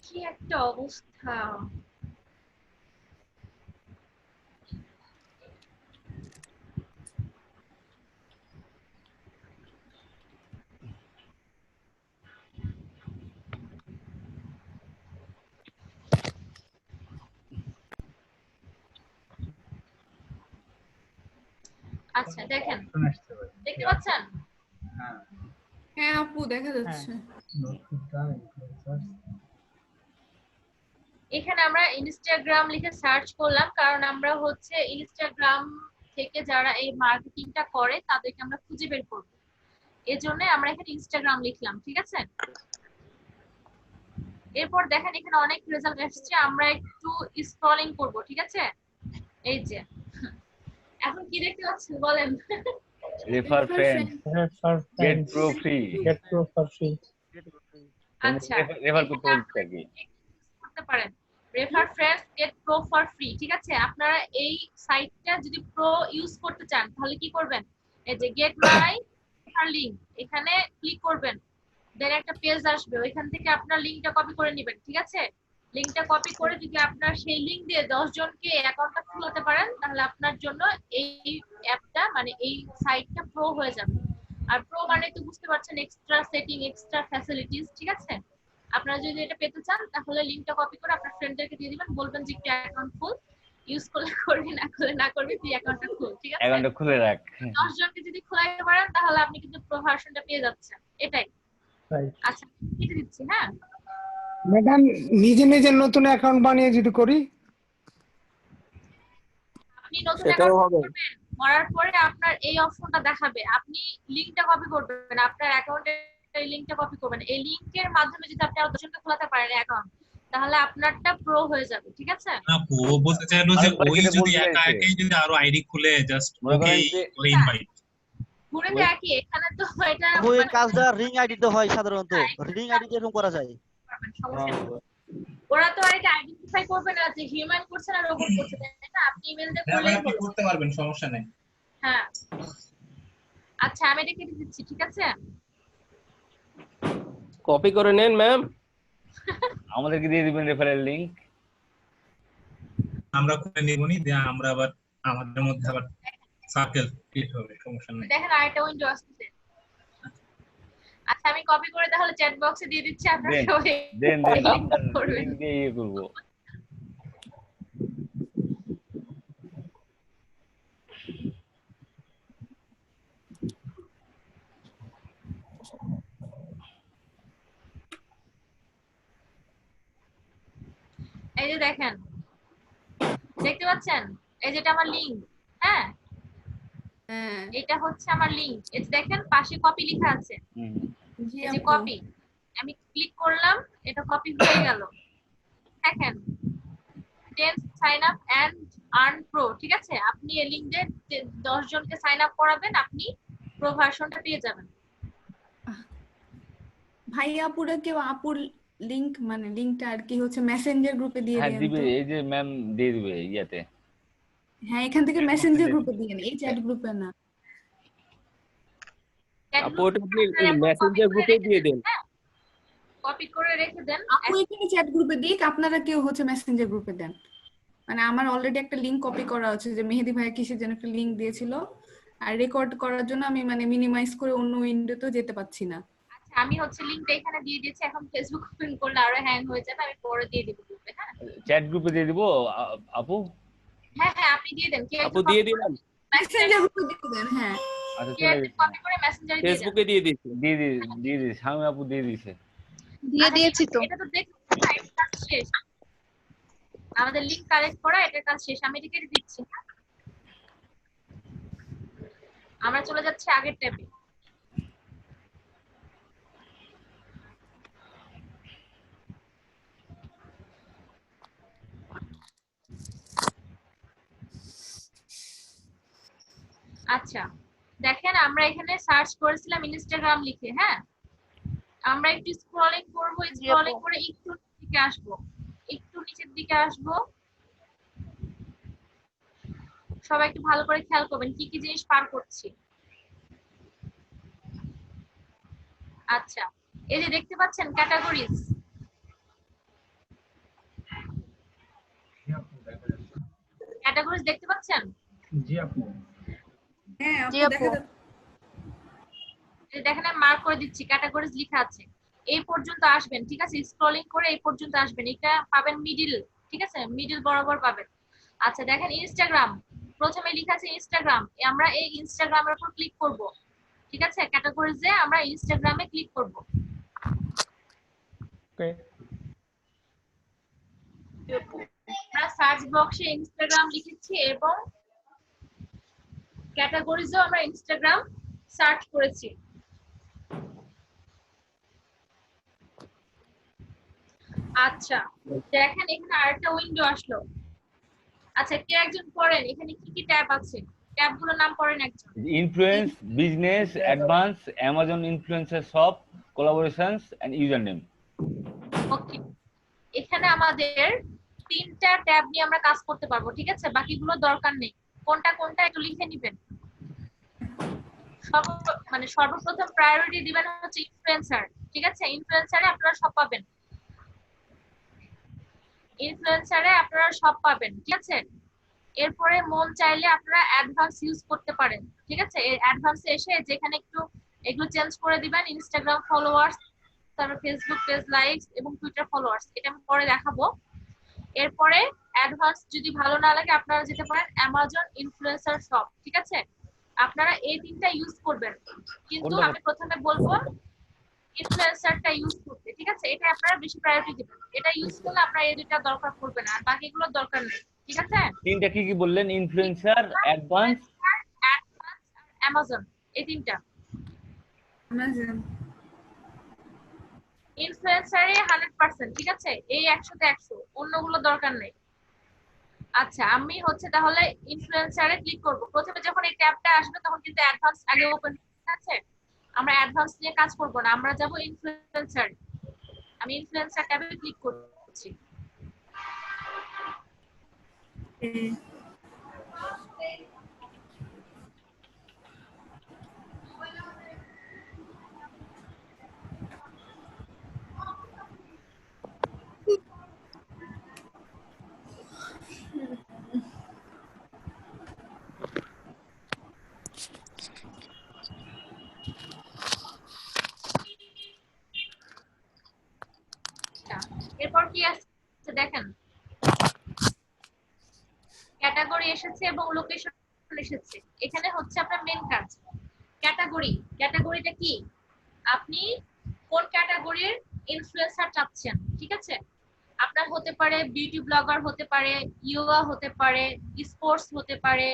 কি একটা অবস্থা! আচ্ছা দেখেন, দেখতে পাচ্ছেন? হ্যাঁ আপু দেখা যাচ্ছে। এখানে আমরা ইনস্টাগ্রাম লিখে সার্চ করলাম কারণ আমরা হচ্ছে ইনস্টাগ্রাম থেকে যারা এই মার্কেটিংটা করে তাদেরকে আমরা খুঁজে বের করব। এজন্য আমরা এখানে ইনস্টাগ্রাম লিখলাম। ঠিক আছে? এরপর দেখেন এখানে অনেক রেজাল্ট আসছে, আমরা একটু স্ক্রলিং করব। ঠিক আছে? এই যে এখন কি দেখতে পাচ্ছেন বলেন? Refer friend, get pro free, get pro for free. আচ্ছা রেফার করতে বলতে কি করতে পারেন। Refer friends get pro for free, ঠিক আছে? আপনারা এই সাইটটা যদি প্রো ইউজ করতে চান তাহলে কি করবেন, এই যে গেট মাই লিংক এখানে ক্লিক করবেন, দেন একটা পেজ আসবে, ওইখান থেকে আপনার লিংকটা কপি করে নেবেন, ঠিক আছে? লিংকটা কপি করে যদি আপনার সেই লিংক দিয়ে 10 জনকে অ্যাকাউন্টটা খোলাতে পারেন তাহলে আপনার জন্য এই অ্যাপটা মানে এই সাইটটা প্রো হয়ে যাবে। আর প্রো মানে তো বুঝতে পারছেন এক্সট্রা সেটিং, এক্সট্রা ফ্যাসিলিটিস, ঠিক আছে? আপনারা যদি এটা পেতে চান তাহলে লিংকটা কপি করে আপনার ফ্রেন্ডদেরকে দিয়ে দিবেন, বলবেন যে একটা অ্যাকাউন্ট খুল, ইউজ করলে করবি, না করলে না করবি, তুই অ্যাকাউন্টটা খুল, ঠিক আছে? অ্যাকাউন্টটা খুলে রাখ। 10 জনকে যদি খোলাতে পারেন তাহলে আপনি কিন্তু প্রো ভার্সনটা পেয়ে যাচ্ছেন, এটাই। আচ্ছা কেটে দিচ্ছি, হ্যাঁ। ম্যাডাম নিজে নিজে নতুন অ্যাকাউন্ট বানিয়ে যদি করি আপনি নতুন সেটাও অ্যাকাউন্ট হবে। করবেন, করার পরে আপনার এই অপশনটা দেখাবে, আপনি লিংকটা কপি করবেন, আপনার অ্যাকাউন্টের এই লিংকটা কপি করবেন, এই লিংকের মাধ্যমে যদি আপনি আরো 10 জনকে খোলাতে পারেন অ্যাকাউন্ট তাহলে আপনারটা প্রো হয়ে যাবে, ঠিক আছে? আপু ও বলতে চাইলো যে ওই যদি একা একাই যদি আরো আইডি খুলে জাস্ট ওকেই করে ইনভাইট ঘুরে তো একই, এখানে তো এটা ওই কাজটা রিং আইডিতে হয় সাধারণত, রিং আইডিতে এরকম করা যায়। সমস্যা নেই। ওরা তো আর এটা আইডেন্টিফাই করবে না যে হিউম্যান করছে না রোবট করছে, তাই না? আপনি ইমেল দিয়ে করলেই আপনি হলো। করতে পারবেন, সমস্যা নেই। হ্যাঁ আচ্ছা আমি এটা কেটে দিচ্ছি, ঠিক আছে? কপি করে নেন ম্যাম, আমাদেরকে দিয়ে দিবেন রেফারেল লিংক, আমরা করে নিবনি, দিয়ে আমরা আবার আমাদের মধ্যে আবার সার্কেল ক্রিয়েট হবে, সমস্যা নেই। দেখেন আরেকটা উইন্ডো আসছে। আচ্ছা আমি কপি করে তাহলে চ্যাট বক্সে দিয়ে দিচ্ছি, আপনারা সবাই দেন লিংক করবেন। লিংক দিয়ে ইয়ে করবো। এই যে দেখেন, দেখতে পাচ্ছেন এই যেটা আমার লিংক, হ্যাঁ এটা হচ্ছে আমার লিংক, এই যে দেখেন পাশে কপি লেখা আছে, এই যে কপি, আমি ক্লিক করলাম এটা কপি হয়ে গেল। দেখেন 10 sign up and earn pro, ঠিক আছে? আপনি এই লিংক দিয়ে 10 জনকে সাইন আপ করাবেন, আপনি প্রো ভার্সনটা পেয়ে যাবেন। ভাই আপুরা কেউ আপুর লিংক মানে লিংকটা আর কি হচ্ছে মেসেঞ্জার গ্রুপে দিয়ে হ্যাঁ দেন দিবে, তো। এই যে ম্যাম দিয়ে দিবে ইয়াতে। হ্যাঁ এখান থেকে মেসেঞ্জার গ্রুপে দিয়েন, এই চ্যাট গ্রুপে না। আপু ওটা আপনি মেসেঞ্জার গ্রুপে দিয়ে দেন। কপি করে রেখে দেন, আপু এখানে চ্যাট গ্রুপে দিক, আপনারা কেউ হচ্ছে মেসেঞ্জার গ্রুপে দেন। মানে আমার অলরেডি একটা লিংক কপি করা আছে, যে মেহেদি ভাই কিসের জন্য একটা লিংক দিয়েছিল, আর রেকর্ড করার জন্য আমি মানে মিনিমাইজ করে অন্য উইন্ডোতেও যেতে পাচ্ছি না। আচ্ছা আমি হচ্ছে লিংকটা এখানে দিয়ে দিয়েছি, এখন ফেসবুক ওপেন করলে আরো হ্যাং হয়ে যাবে, আমি পরে দিয়ে দিব গ্রুপে। হ্যাঁ চ্যাট গ্রুপে দিয়ে দিব আপু। হ্যাঁ হ্যাঁ আপনি দিয়ে দেন, কে আপু দিয়ে দিলাম, মেসেঞ্জার গ্রুপে দিয়ে দেন। হ্যাঁ আচ্ছা কে কপি করে মেসেঞ্জারে দিয়ে দেন, ফেসবুকে দিয়ে দিচ্ছি, দিয়ে দিয়েছি, স্বামী আপু দিয়ে দিয়েছে। দিয়ে দিয়েছি তো। এটা তো দেখুন এটা কাজ শেষ, আমাদের লিংক কালেক্ট করা এটা কাজ শেষ, আমি এটা কেটে দিচ্ছি। আমরা চলে যাচ্ছি আগের ট্যাবে। আচ্ছা দেখেন আমরা এখানে সার্চ করেছিলাম ইনস্টাগ্রাম লিখে, হ্যাঁ আমরা একটু স্ক্রলিং করব, স্ক্রলিং করে একটু নিচে আসবো, একটু নিচের দিকে আসবো, সবাই একটু ভালো করে খেয়াল করবেন কি কি জিনিস পার করছি। আচ্ছা এই যে দেখতে পাচ্ছেন ক্যাটাগরিজ, ক্যাটাগরিজ দেখতে পাচ্ছেন? জি আপু। হ্যাঁ আপু দেখা যাচ্ছে। এই দেখেন আমি মার্ক করে দিচ্ছি, ক্যাটাগরিজ লেখা আছে, এই পর্যন্ত আসবেন, ঠিক আছে? স্ক্রলিং করে এই পর্যন্ত আসবেন, এটা পাবেন মিডল, ঠিক আছে? মিডল বরাবর পাবেন। আচ্ছা দেখেন ইনস্টাগ্রাম, প্রথমে লেখা আছে ইনস্টাগ্রাম, আমরা এই ইনস্টাগ্রামের উপর ক্লিক করব, ঠিক আছে? ক্যাটাগরিজে আমরা ইনস্টাগ্রামে ক্লিক করব। ওকে আমরা সার্চ বক্সে ইনস্টাগ্রাম লিখেছি এবং ক্যাটাগরিজেও আমরা ইনস্টাগ্রাম সার্চ করেছি। আচ্ছা দেখেন এখানে আরেকটা উইন্ডো আসলো। আচ্ছা কে একজন পড়েন এখানে কি কি ট্যাব আছে, ট্যাবগুলোর নাম পড়েন একজন। Influence, business, advance, Amazon influencer shop, collaborations and user name. Okay এখানে আমাদের তিনটা ট্যাব নিয়ে আমরা কাজ করতে পারবো, ঠিক আছে? বাকিগুলো দরকার নেই। কোনটা কোনটা একটু লিখে নিবেন। সর্বপ্রথম প্রায়োরিটি দিবেন হচ্ছে ইনফ্লুয়েন্সার, ঠিক আছে? ইনফ্লুয়েন্সারে আপনারা সব পাবেন, ইনফ্লুয়েন্সারে আপনারা সব পাবেন, ঠিক আছে? এরপরে মন চাইলে আপনারা অ্যাডভান্স ইউজ করতে পারেন, ঠিক আছে? এই অ্যাডভান্সে এসে যেখানে একটু এগুলো চেঞ্জ করে দিবেন, ইনস্টাগ্রাম ফলোয়ার্স, তারপর ফেসবুক পেজ লাইকস এবং টুইটার ফলোয়ার্স, এটা আমি পরে দেখাবো। এরপরে অ্যাডভান্স যদি ভালো না লাগে আপনারা যেতে পারেন অ্যামাজন ইনফ্লুয়েন্সার শপ, ঠিক আছে? আপনারা এই তিনটা ইউজ করবেন, কিন্তু আমি প্রথমে বলবো ইনফ্লুয়েন্সারটা ইউজ করতে, ঠিক আছে? এটা আপনারা বেশি প্রায়োরিটি দিবেন। এটা ইউজ করলে আপনারা এই দুইটা দরকার পড়বে না, আর বাকিগুলো দরকার নেই, ঠিক আছে? তিনটা কি কি বললেন? ইনফ্লুয়েন্সার, অ্যাডভান্স, অ্যামাজন, এই তিনটা। অ্যামাজন ইনফ্লুয়েন্সারে 100%, ঠিক আছে? এই 100 তে 100, অন্যগুলো দরকার নেই। আচ্ছা, আমি হচ্ছে তাহলে ইনফ্লুয়েন্সারে ক্লিক করব। প্রথমে যখন এই ট্যাবটা আসবে তখন কিন্তু অ্যাডভান্স আগে ওপেন, ঠিক আছে? আমরা অ্যাডভান্স নিয়ে কাজ করব না, আমরা যাব ইনফ্লুয়েন্সার। আমি ইনফ্লুয়েন্সার ট্যাবে ক্লিক করছি। এরপর কি আছে দেখেন, ক্যাটাগরি এসেছে এবং লোকেশন এসেছে। এখানে হচ্ছে আপনার মেন কাজ ক্যাটাগরি। ক্যাটাগরিটা কি? আপনি কোন ক্যাটাগরির ইনফ্লুয়েন্সার চাচ্ছেন, ঠিক আছে? আপনার হতে পারে বিউটি ব্লগার, হতে পারে ইয়োগা, হতে পারে স্পোর্টস, হতে পারে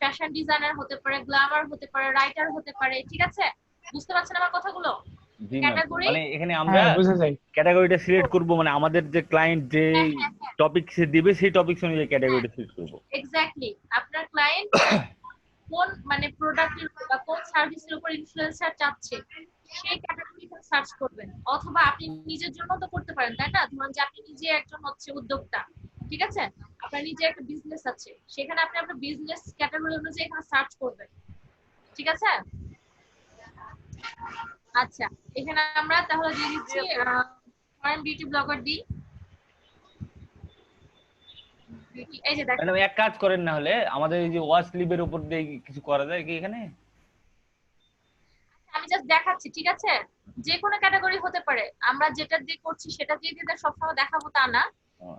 ফ্যাশন ডিজাইনার, হতে পারে গ্ল্যামার, হতে পারে রাইটার, হতে পারে, ঠিক আছে? বুঝতে পারছেন আমার কথাগুলো? ক্যাটাগরি মানে এখানে আমরা ক্যাটাগরিটা সিলেক্ট করব, মানে আমাদের যে ক্লায়েন্ট যে টপিক সে দিবে সেই টপিক অনুযায়ী ক্যাটাগরিটা সিলেক্ট করব। এক্স্যাক্টলি, আপনার ক্লায়েন্ট কোন মানে প্রোডাক্টের বা কোন সার্ভিসের উপর ইনফ্লুয়েন্সার চাচ্ছে সেই ক্যাটাগরিটা সার্চ করবেন। অথবা আপনি নিজের জন্য তো করতে পারেন, তাই না? ধরুন যে আপনি নিজে একজন হচ্ছে উদ্যোক্তা, ঠিক আছে? আপনার নিজে একটা বিজনেস আছে, সেখানে আপনি আপনার বিজনেস ক্যাটাগরি অনুযায়ী এখানে সার্চ করবেন, ঠিক আছে? আচ্ছা, এখানে আমরা তাহলে দিয়ে দিচ্ছি ফরেন বিউটি ব্লগার দিই। এই যে দেখেন, ম্যাডাম এক কাজ করেন, না হলে আমাদের এই যে ওয়াচ লিভের উপর দিয়ে কিছু করা যায় কি এখানে? আমি জাস্ট দেখাচ্ছি, ঠিক আছে? যে কোনো ক্যাটাগরি হতে পারে, আমরা যেটা দিয়ে করছি সেটা দিয়ে দিতে সবসময় দেখাবো তা না,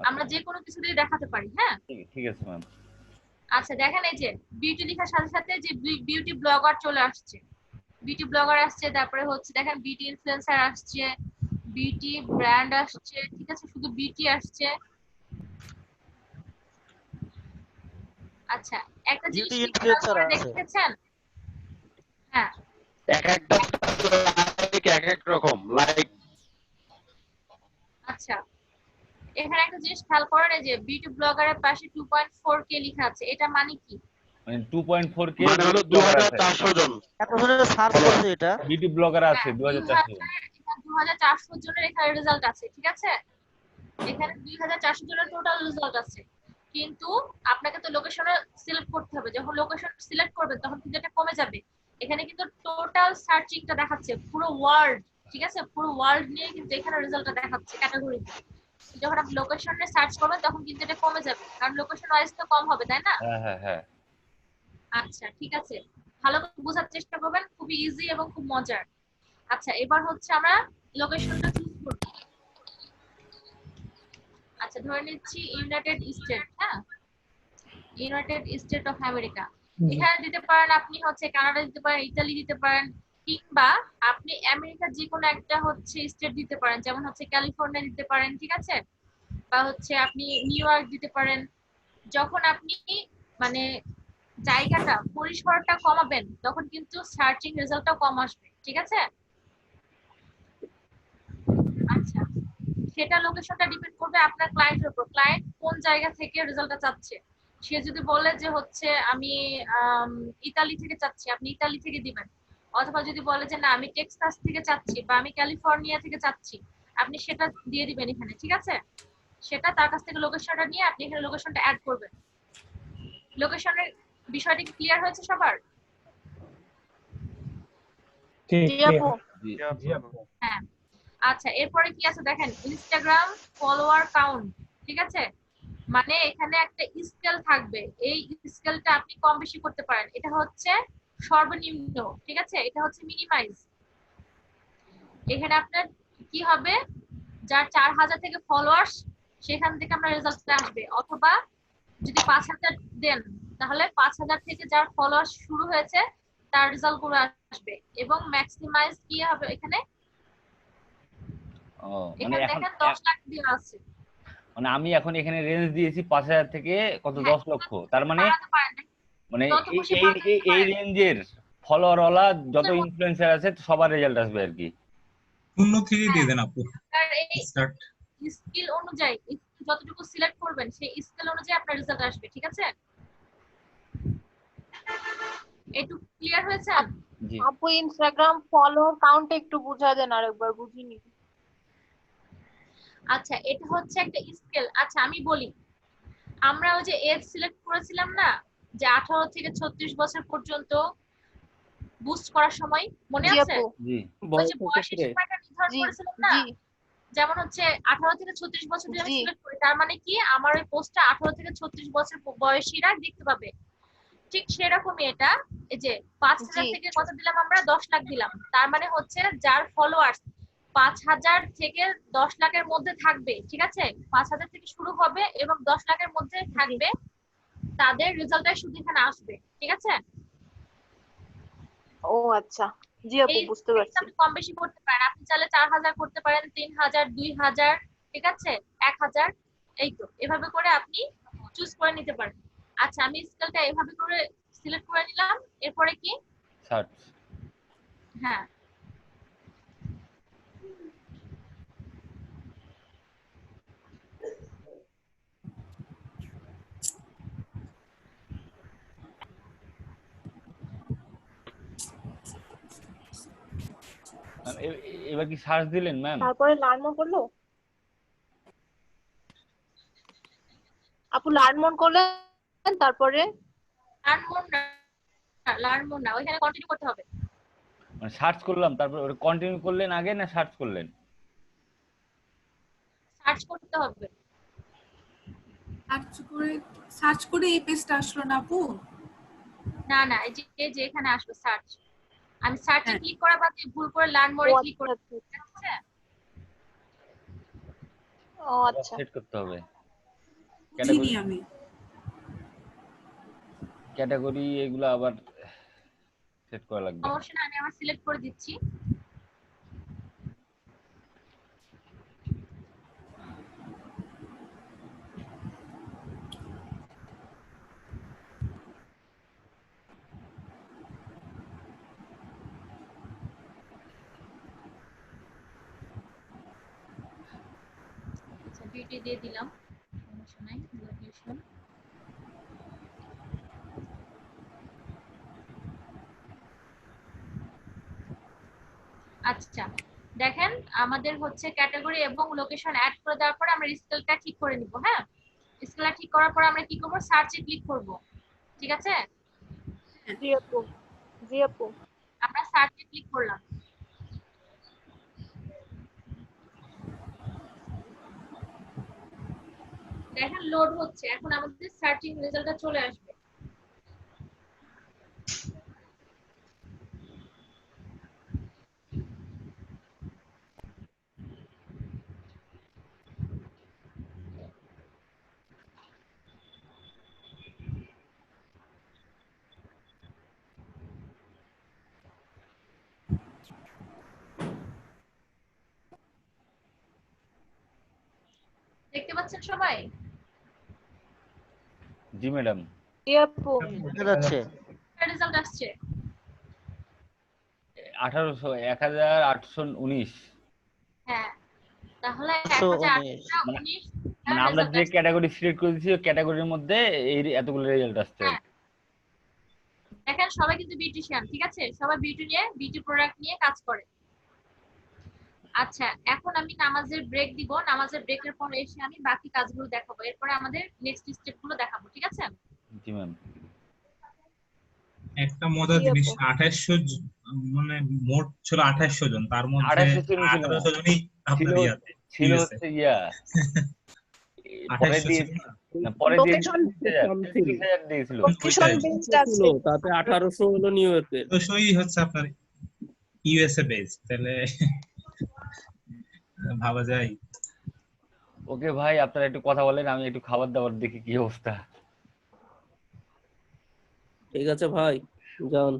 আমরা যে কোনো কিছু দিয়ে দেখাতে পারি। হ্যাঁ, ঠিক আছে ম্যাম। আচ্ছা দেখেন, এই যে বিউটি লেখার সাথে সাথে যে বিউটি ব্লগার চলে আসছে, বিউটি ব্লগার আসছে, তারপরে হচ্ছে দেখেন বিউটি ইনফ্লুয়েন্সার আসছে, বিউটি ব্র্যান্ড আসছে, ঠিক আছে? শুধু বিউটি আসছে। আচ্ছা, একটা জিনিস দেখেছেন, হ্যাঁ, এক একটা লাইক এক এক রকম লাইক। আচ্ছা, এখানে একটা জিনিস খেয়াল করেন, যে বিউটি ব্লগারের পাশে 2.4K লেখা আছে, এটা মানে কি? মানে 2.4K মানে হলো 2400 জন এতজনের সার্চ করছে এটা বিউটি ব্লগার আছে, 2400 জন। 2400 জনের এখানে রেজাল্ট আছে, ঠিক আছে? এখানে 2400 জনের টোটাল রেজাল্ট আছে, কিন্তু আপনাকে তো লোকেশনে সিলেক্ট করতে হবে। যখন লোকেশন সিলেক্ট করবেন তখন কিন্তু এটা কমে যাবে। এখানে কিন্তু টোটাল সার্চিংটা দেখাচ্ছে পুরো ওয়ার্ল্ড, ঠিক আছে? পুরো ওয়ার্ল্ড নিয়ে কিন্তু এখানে রেজাল্টটা দেখাচ্ছে ক্যাটাগরিতে। যখন আপনি লোকেশনে সার্চ করবেন তখন কিন্তু এটা কমে যাবে, কারণ লোকেশন ওয়াইজ তো কম হবে, তাই না? হ্যাঁ হ্যাঁ হ্যাঁ। আচ্ছা, ঠিক আছে, ভালো করে বোঝার চেষ্টা করবেন, খুবই ইজি এবং খুব মজার। আচ্ছা, এবার হচ্ছে আমরা লোকেশনটা চুজ করব। আচ্ছা, ধরে নিচ্ছি ইউনাইটেড স্টেট। হ্যাঁ, ইউনাইটেড স্টেট অফ আমেরিকা। এখানে দিতে পারেন আপনি হচ্ছে কানাডা দিতে পারেন, ইতালি দিতে পারেন, কিংবা আপনি আমেরিকার যে কোনো একটা হচ্ছে স্টেট দিতে পারেন, যেমন হচ্ছে ক্যালিফোর্নিয়া দিতে পারেন, ঠিক আছে? বা হচ্ছে আপনি নিউ ইয়র্ক দিতে পারেন। যখন আপনি মানে জায়গাটা পরিসরটা কমাবেন তখন কিন্তু সার্চিং রেজাল্টটা কম আসবে, ঠিক আছে? আচ্ছা, সেটা লোকেশনটা ডিপেন্ড করবে আপনার ক্লায়েন্টের উপর, ক্লায়েন্ট কোন জায়গা থেকে রেজাল্টটা চাচ্ছে। সে যদি বলে যে হচ্ছে আমি ইতালি থেকে চাচ্ছি, আপনি ইতালি থেকে দিবেন। অথবা যদি বলে যে না আমি টেক্সাস থেকে চাচ্ছি বা আমি ক্যালিফোর্নিয়া থেকে চাচ্ছি, আপনি সেটা দিয়ে দিবেন এখানে, ঠিক আছে? সেটা তার কাছ থেকে লোকেশনটা নিয়ে আপনি এখানে লোকেশনটা অ্যাড করবেন। লোকেশনের বিষয়টা কি ক্লিয়ার হয়েছে সবার? হ্যাঁ, আচ্ছা এরপরে কি আছে দেখেন, ইনস্টাগ্রাম ফলোয়ার কাউন্ট, ঠিক আছে? মানে এখানে একটা স্কেল থাকবে, এই স্কেলটা আপনি কম বেশি করতে পারেন। এটা হচ্ছে সর্বনিম্ন, ঠিক আছে? এটা হচ্ছে মিনিমাইজ। এখানে আপনার কি হবে, যার 4000 থেকে ফলোয়ার্স সেখান থেকে আমরা রেজাল্টটা আসবে, অথবা যদি 5000 দেন তাহলে 5000 থেকে যার ফলোয়ার্স শুরু হয়েছে তার রেজাল্ট গুলো আসবে। এবং ম্যাক্সিমাইজ কি হবে এখানে, মানে এখানে দেখেন 10 লাখ দেওয়া আছে। মানে আমি এখন এখানে রেঞ্জ দিয়েছি 5000 থেকে কত 10 লক্ষ, তার মানে মানে এই রেঞ্জের ফলোয়ার ওয়ালা যত ইনফ্লুয়েন্সার আছে সবার রেজাল্ট আসবে আর কি। 0 থেকে দিয়ে দেন আপু স্টার্ট। স্কিল অনুযায়ী যতটুকু সিলেক্ট করবেন সেই স্কিল অনুযায়ী আপনার রেজাল্ট আসবে, ঠিক আছে? একটু ক্লিয়ার হয়েছে? আপু ইনস্টাগ্রাম ফলোয়ার কাউন্ট একটু বুঝা দেন, আরেকবার বুঝিনি। আচ্ছা এটা হচ্ছে একটা স্কেল। আচ্ছা আমি বলি, আমরা ওই যে এজ সিলেক্ট করেছিলাম না, যে 18 থেকে 36 বছর পর্যন্ত বুস্ট করার সময়, মনে আছে? ওই যে বয়সের সীমাটা নির্ধারণ করেছিলাম না, যেমন হচ্ছে 18 থেকে 36 বছর যদি আমি সিলেক্ট করি, তার মানে কি আমার ওই পোস্টটা 18 থেকে 36 বছর বয়সীরা দেখতে পাবে। ঠিক সেরকমই এটা, এই যে 5000 থেকে কত দিলাম আমরা, 10 লাখ দিলাম। তার মানে হচ্ছে যার ফলোয়ার্স 5000 থেকে 10 লাখের মধ্যে থাকবে, ঠিক আছে? 5000 থেকে শুরু হবে এবং 10 লাখের মধ্যে থাকবে, তাদের রেজাল্টটা শুধু এখানে আসবে, ঠিক আছে? ও আচ্ছা, জি আপু বুঝতে পারছি। আপনি কম বেশি করতে পারেন, আপনি চাইলে 4000 করতে পারেন, 3000, 2000, ঠিক আছে, 1000, এই তো এভাবে করে আপনি চুজ করে নিতে পারেন। আচ্ছা আমি স্কেলটা এভাবে করে সিলেক্ট করে নিলাম, এরপরে কি সার্চ। হ্যাঁ এবার কি সার্চ দিলেন ম্যাম? তারপরে লার্ন মোর করলো আপু, লার্ন মোর করলেন, তারপরে লার্ন মোর না, ওইখানে কন্টিনিউ করতে হবে। মানে সার্চ করলাম, তারপর ওটা কন্টিনিউ করলেন আগে না সার্চ করলেন? সার্চ করতে হবে। সার্চ করে এই পেজটা আসলো না আপু? না না, এই যে এখানে আসবে সার্চ, আমি সার্চে ক্লিক করা বাদ দিয়ে ভুল করে লার্ন মোরে ক্লিক করে দিচ্ছি, ঠিক আছে? ও আচ্ছা, সেট করতে হবে ক্যাটাগরি, এগুলো আবার সেট করা লাগবে। সমস্যা না, আমি আবার সিলেক্ট করে দিচ্ছি। আচ্ছা বিউটি দিয়ে দিলাম, সমস্যা নাই। লোকেশন আচ্ছা দেখেন, আমাদের হচ্ছে ক্যাটাগরি এবং লোকেশন অ্যাড করে দেওয়ার পরে আমরা স্কেলটা ঠিক করে নিব। হ্যাঁ, স্কেলটা ঠিক করার পর আমরা কি করব, সার্চে ক্লিক করব, ঠিক আছে? জি আপু, জি আপু। আমরা সার্চে ক্লিক করলাম, দেখেন লোড হচ্ছে, এখন আমাদের সার্চিং রেজাল্টটা চলে আসবে। দেখতে পাচ্ছেন সবাই? জি ম্যাডাম। জি আপু, দেখা যাচ্ছে। রেজাল্ট আসছে 1819। হ্যাঁ, তাহলে 1819 মানে আমরা যে ক্যাটাগরি সিলেক্ট করে দিয়েছি ওই ক্যাটাগরির মধ্যে এই এতগুলো রেজাল্ট আসছে। দেখেন সবাই কিন্তু বিউটিশিয়ান, ঠিক আছে? সবাই বিউটি নিয়ে, বিউটি প্রোডাক্ট নিয়ে কাজ করে। আচ্ছা, এখন আমি নামাজের ব্রেক দিব, নামাজের ব্রেকের পর এসে আমি বাকি কাজগুলো দেখাবো, এরপরে আমাদের নেক্সট স্টেপগুলো দেখাবো, ঠিক আছে? জি ম্যাম। একটা মজার জিনিস, 2800 মানে মোট ছিল 2800 জন, তার মধ্যে 1800 জনই আপনার ইয়াতে ছিল ইউএসএ। হচ্ছে ইয়া পরে 2800 দিয়ে ছিল না? না পরে দিয়ে লোকেশন 30,000 দিয়েছিল। ছিল, তাতে 1800 হলো নিউ ইয়র্কের। তো সই হচ্ছে আপনার ইউএসএ বেস, তাহলে ভাবা যায়। ওকে ভাই, আপনারা একটু কথা বলেন, আমি একটু খাবার দাবার দেখি কি অবস্থা। ঠিক আছে ভাই, যান।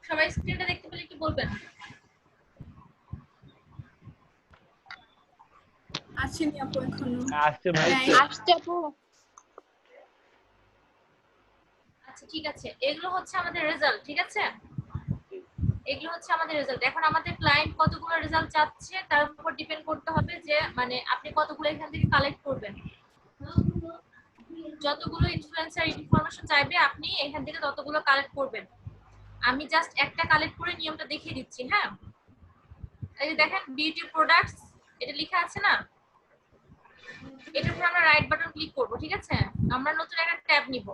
সবাই স্ক্রিনটা দেখতে পেলে কি বলবেন? আসেনি আপু এখনো। আসছে ভাই, আসছে আপু। আচ্ছা ঠিক আছে, এগুলো হচ্ছে আমাদের রেজাল্ট, ঠিক আছে? এগুলো হচ্ছে আমাদের রেজাল্ট। এখন আমাদের ক্লায়েন্ট কতগুলো রেজাল্ট চাচ্ছে তার উপর ডিপেন্ড করতে হবে যে মানে আপনি কতগুলো এখান থেকে কালেক্ট করবেন। যতগুলো ইনফ্লুয়েন্সার ইনফরমেশন চাইবে আপনি এখান থেকে ততগুলো কালেক্ট করবেন। আমি জাস্ট একটা কালেক্ট করে নিয়মটা দেখিয়ে দিচ্ছি। হ্যাঁ, এই যে দেখেন বিউটি প্রোডাক্টস, এটা লেখা আছে না? এটার উপর আমরা রাইট বাটন ক্লিক করব, ঠিক আছে? আমরা নতুন একটা ট্যাব নিব।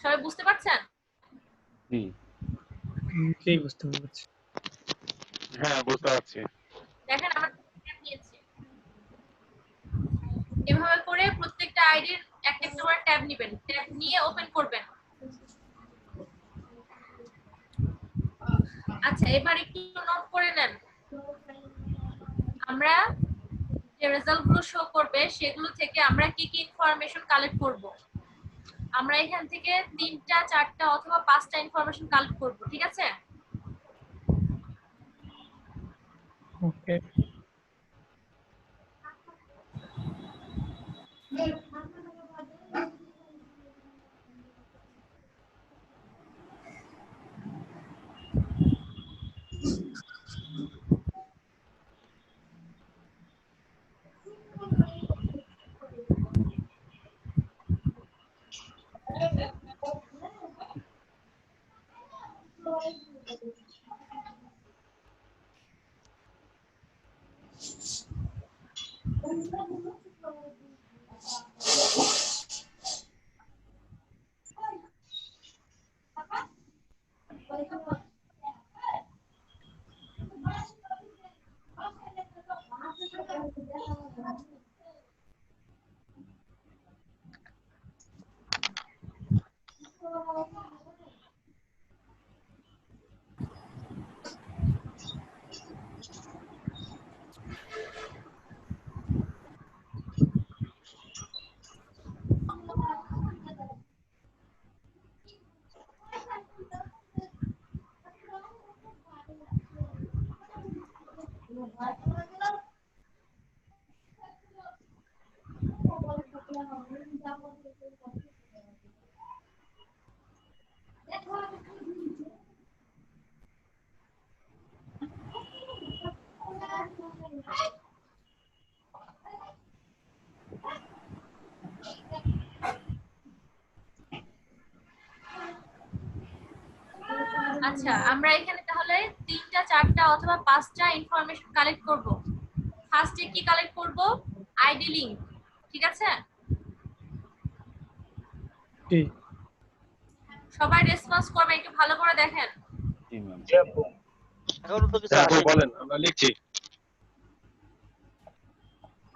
সবাই বুঝতে পারছেন? জি বুঝতে পারছি। হ্যাঁ বুঝতে পারছি। দেখেন আমরা ট্যাব নিয়েছি। এভাবে করে প্রত্যেকটা আইডির একটা একটা করে ট্যাব নেবেন, ট্যাব নিয়ে ওপেন করবেন। আচ্ছা, এবার একটু নোট করে নেন, আমরা যে রেজাল্টগুলো শো করবে সেগুলো থেকে আমরা কি কি ইনফরমেশন কালেক্ট করব। আমরা এখান থেকে 3টা 4টা অথবা 5টা ইনফরমেশন কালেক্ট করব, ঠিক আছে? ওকে। আচ্ছা, আমরা এখানে তাহলে 3টা 4টা অথবা 5টা ইনফরমেশন কালেক্ট করব। ফার্স্টে কি কালেক্ট করব? আইডি লিংক, ঠিক আছে? জি। সবাই রেসপন্স করবে, একটু ভালো করে দেখেন। জি ম্যাম। এখন তো কিছু আসেনি। বলেন, আমরা লিখছি।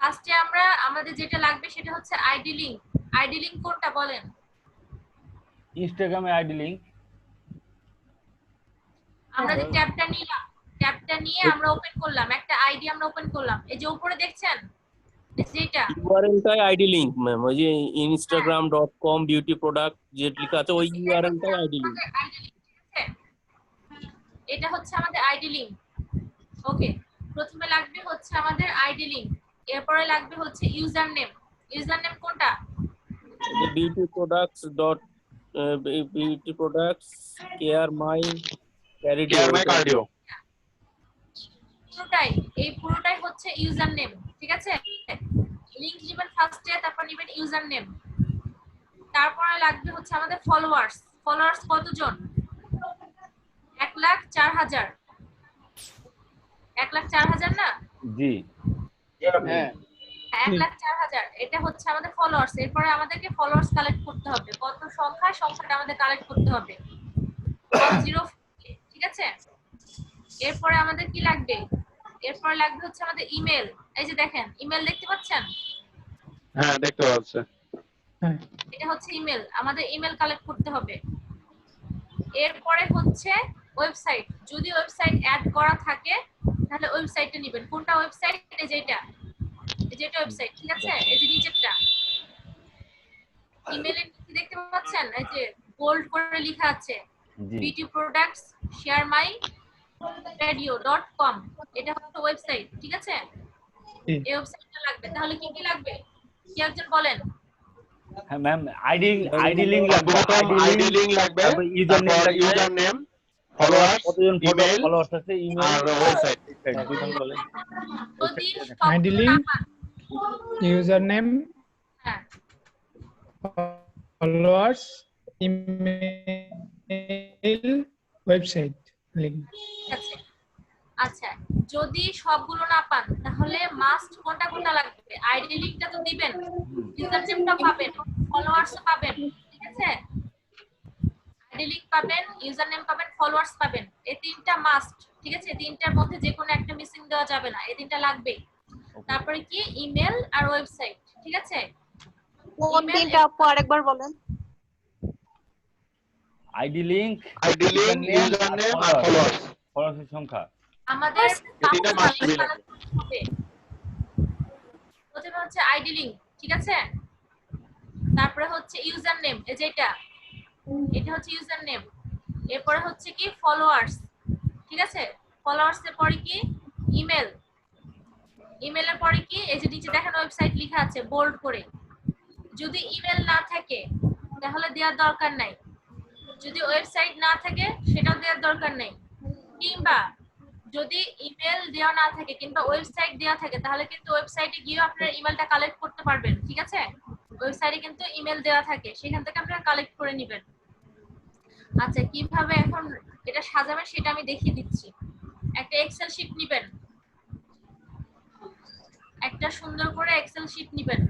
ফার্স্টে আমরা আমাদের যেটা লাগবে সেটা হচ্ছে আইডি লিংক। আইডি লিংক কোনটা বলেন? ইনস্টাগ্রামে আইডি লিংক। আমরা যে ট্যাবটা নিলাম, ট্যাবটা নিয়ে আমরা ওপেন করলাম, একটা আইডি আমরা ওপেন করলাম, এই যে উপরে দেখছেন যেটা ইউআরএলটাই আইডি লিংক ম্যাম, ওই যে instagram.com বিউটি প্রোডাক্ট যে লেখা আছে ওই ইউআরএলটাই আইডি লিংক। এটা হচ্ছে আমাদের আইডি লিংক। ওকে, প্রথমে লাগবে হচ্ছে আমাদের আইডি লিংক, এরপরে লাগবে হচ্ছে ইউজার নেম। ইউজার নেম কোনটা? যে beauty products dot beauty products care মাই কার্ডিও। পুরোটাই, এই পুরোটাই হচ্ছে ইউজার নেম, ঠিক আছে? লিংক নেবেন ফার্স্টে, তারপর নেবেন ইউজার নেম। তারপরে লাগবে হচ্ছে আমাদের ফলোয়ার্স। ফলোয়ার্স কতজন? 1,04,000। 1,04,000 না? জি। হ্যাঁ, 1,04,000 এটা হচ্ছে আমাদের ফলোয়ার্স। এরপরে আমাদেরকে ফলোয়ার্স কালেক্ট করতে হবে, কত সংখ্যাটা আমাদের কালেক্ট করতে হবে 10, ঠিক আছে? এরপরে আমাদের কি লাগবে? এরপরে লাগবে হচ্ছে আমাদের ইমেল। এই যে দেখেন, ইমেল দেখতে পাচ্ছেন? হ্যাঁ দেখতে পাচ্ছি। এটা হচ্ছে ইমেল, আমাদের ইমেল কালেক্ট করতে হবে। এরপরে হচ্ছে ওয়েবসাইট, যদি ওয়েবসাইট অ্যাড করা থাকে তাহলে ওয়েবসাইটটা নেবেন। কোনটা ওয়েবসাইট? এই যেটা ওয়েবসাইট, ঠিক আছে? এই যে নিচেরটা ইমেলে কি দেখতে পাচ্ছেন? এই যে বোল্ড করে লেখা আছে beauty products share my radio.com, এটা হচ্ছে ওয়েবসাইট, ঠিক আছে? এই ওয়েবসাইটটা লাগবে। তাহলে কি কি লাগবে কি একজন বলেন? হ্যাঁ ম্যাম, আইডি লিংক লাগবে, আইডি লিংক লাগবে, তারপর ইউজার নেম, ফলোয়ার্স, কতজন ইমেল ফলোয়ার্স আছে, ইমেল আর ওয়েবসাইট। দুজন বলেন। আইডি লিংক, ইউজার নেম, হ্যাঁ, ফলোয়ার্স, ইমেল, ওয়েবসাইট লিংক। ঠিক আছে। আচ্ছা, যদি সবগুলো না পান তাহলে মাস্ট কোনটা কোনটা লাগবে? আইডি লিংকটা তো দিবেন, ইউজার নেমটাও পাবেন, ফলোয়ার্সও পাবেন, ঠিক আছে? আইডি লিংক পাবেন, ইউজার নেম পাবেন, ফলোয়ার্স পাবেন, এই তিনটা মাস্ট, ঠিক আছে? তিনটার মধ্যে যে কোনো একটা মিসিং দেওয়া যাবে না, এই তিনটা লাগবে। তারপরে কি ইমেল আর ওয়েবসাইট, ঠিক আছে? কোন তিনটা আপু আরেকবার বলেন? আইডি লিংক, ইউজার নেম আর ফলোয়ার্স। ফলোয়ার্সের সংখ্যা আমাদের তিনটা মাস্ট বি লাগবে। প্রথমে হচ্ছে আইডি লিংক, ঠিক আছে? তারপরে হচ্ছে ইউজার নেম, এই যেটা, এটা হচ্ছে ইউজার নেম। এরপরে হচ্ছে কি ফলোয়ার্স, ঠিক আছে? ফলোয়ার্স এর পরে কি ইমেল, ইমেলের পরে কি এই যে নিচে দেখেন ওয়েবসাইট লেখা আছে বোল্ড করে। যদি ইমেল না থাকে তাহলে দেওয়ার দরকার নাই, যদি ওয়েবসাইট না থাকে সেটাও দেওয়ার দরকার নাই, কিংবা যদি ইমেল দেওয়া না থাকে কিংবা ওয়েবসাইট দেওয়া থাকে তাহলে কিন্তু ওয়েবসাইটে গিয়ে আপনারা ইমেলটা কালেক্ট করতে পারবেন, ঠিক আছে? ওয়েবসাইটে কিন্তু ইমেল দেওয়া থাকে, সেখান থেকে আপনারা কালেক্ট করে নেবেন। আচ্ছা, কিভাবে এখন এটা সাজাবেন সেটা আমি দেখিয়ে দিচ্ছি। একটা এক্সেল শিট নেবেন, একটা সুন্দর করে এক্সেল শিট নেবেন।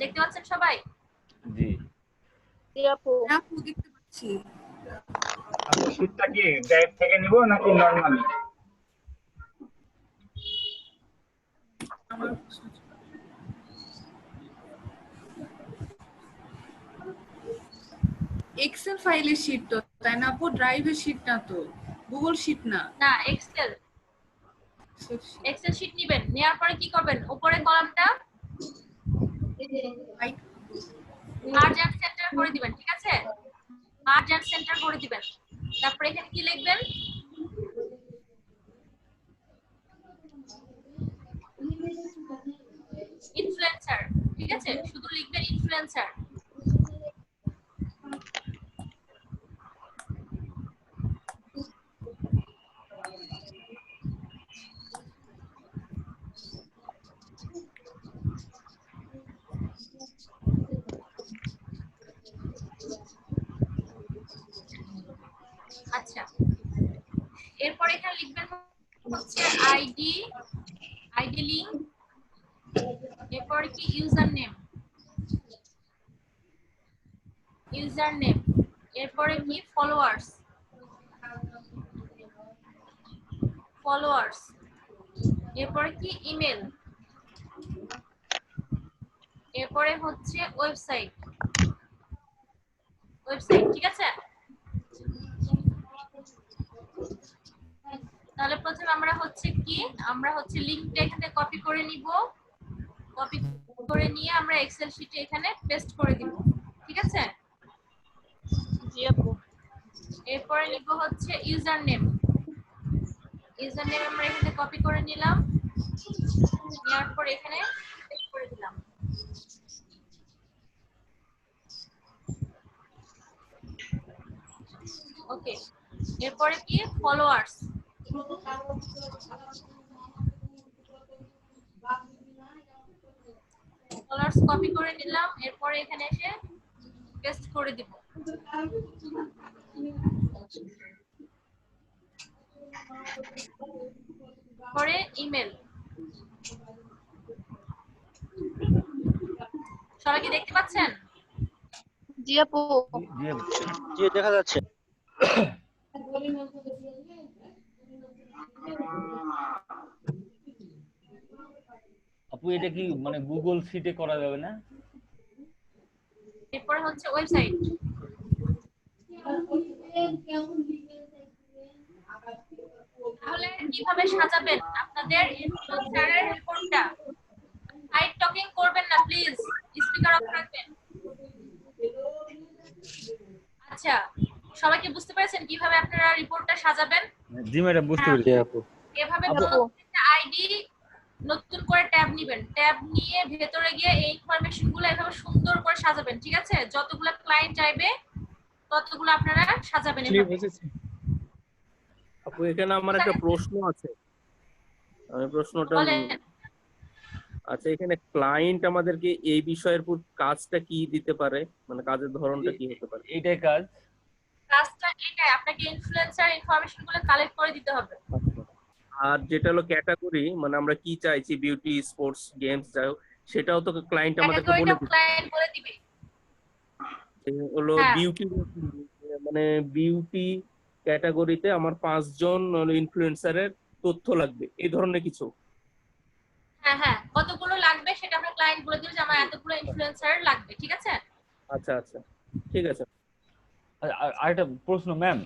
দেখতে পাচ্ছেন সবাই? জি জি আপু। আপু দেখতে পাচ্ছি। আপু শীটটা কি ড্রাইভ থেকে নিব নাকি নরমালি? এক্সেল ফাইলের শীট তো, তাই না আপু? ড্রাইভের শীট না তো, গুগল শীট না। না, এক্সেল শিট নেবেন। নেওয়ার পরে কি করবেন? উপরে কলামটা মার্জ এন্ড সেন্টার করে দিবেন, ঠিক আছে? মার্জ এন্ড সেন্টার করে দিবেন। তারপরে এখানে কি লিখবেন? ইনফ্লুয়েন্সার, ঠিক আছে? শুধু লিখবেন ইনফ্লুয়েন্সার। আচ্ছা, এরপর এখানে লিখবেন হচ্ছে আইডি লিংক, এরপর কি ইউজার নেম, এরপরে কি ফলোয়ার্স, এরপরে কি ইমেল, এরপরে হচ্ছে ওয়েবসাইট, ঠিক আছে? তাহলে প্রথমে আমরা হচ্ছে লিংকটা এখানে কপি করে নিব, কপি করে নিয়ে আমরা এক্সেল শিটে এখানে পেস্ট করে দিব, ঠিক আছে? জি আপু। এরপরে লিখব হচ্ছে ইউজার নেম, আমরা এখানে কপি করে নিলাম, নেওয়ার পর এখানে পেস্ট করে দিলাম। ওকে, এরপরে কি ফলোয়ার্স, কপি করে নিলাম, এরপরে এখানে এসে পেস্ট করে দিব। পরে ইমেল। সবাই কি দেখতে পাচ্ছেন? জি আপু। জি দেখা যাচ্ছে। আপু এটা কি মানে গুগল শিটে করা যাবে না? এরপরে হচ্ছে ওয়েবসাইট, তাহলে কিভাবে সাজাবেন আপনাদের ইনফ্লুয়েন্সারের রিপোর্টটা? সাইড টকিং করবেন না প্লিজ, স্পিকার অফ রাখবেন। আচ্ছা, সবাই কি বুঝতে পেরেছেন কিভাবে আপনারা রিপোর্টটা সাজাবেন? জি ম্যাডাম, বুঝতে পেরেছি আপু। এভাবে প্রত্যেকটা আইডি নতুন করে ট্যাব নেবেন, ট্যাব নিয়ে ভেতরে গিয়ে এই ইনফরমেশনগুলো এভাবে সুন্দর করে সাজাবেন, ঠিক আছে? যতগুলো ক্লায়েন্ট চাইবে ততগুলো আপনারা সাজাবেন এভাবে। আপু এখানে আমার একটা প্রশ্ন আছে, আমি প্রশ্নটা আচ্ছা, এখানে ক্লায়েন্ট আমাদেরকে এই বিষয়ের উপর কাজটা কি দিতে পারে, মানে কাজের ধরনটা কি হতে পারে? এইটাই কাজ। কাজটা এটাই, আপনাকে ইনফ্লুয়েন্সার ইনফরমেশন গুলো কালেক্ট করে দিতে হবে। আর যেটা হলো ক্যাটাগরি, মানে আমরা কি চাইছি, বিউটি, স্পোর্টস, গেমস, যাই হোক, সেটাও তো ক্লায়েন্ট আমাদেরকে বলে দিবে। ক্লায়েন্ট বলে দিবে হলো হ্যাঁ। বিউটি, মানে বিউটি ক্যাটাগরিতে আমার 5 জন ইনফ্লুয়েন্সারের তথ্য লাগবে, এই ধরনের কিছু। হ্যাঁ হ্যাঁ, কতগুলো লাগবে সেটা আমরা ক্লায়েন্ট বলে দিবে যে আমার এতগুলো ইনফ্লুয়েন্সার লাগবে, ঠিক আছে? আচ্ছা আচ্ছা, ঠিক আছে। আর একটা প্রশ্ন ম্যাম,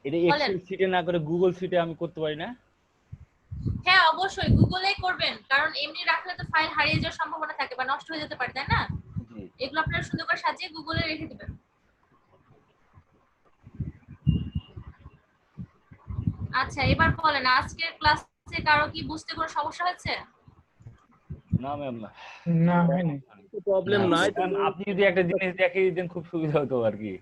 এটা এক্সেল শিটে না করে গুগল শিটে আমি করতে পারি না? হ্যাঁ অবশ্যই গুগলেই করবেন, কারণ এমনি রাখলে তো ফাইল হারিয়ে যাওয়ার সম্ভাবনা থাকে বা নষ্ট হয়ে যেতে পারে, তাই না? এগুলো আপনারা সুন্দর করে সাজিয়ে গুগলে রেখে দিবেন। আচ্ছা এবার বলেন, আজকের ক্লাসে কারো কি বুঝতে কোনো সমস্যা হয়েছে? না ম্যাম, না হয়নি, প্রবলেম নাই। আপনি যদি একটা জিনিস দেখিয়ে দিতেন খুব সুবিধা হতো আর কি।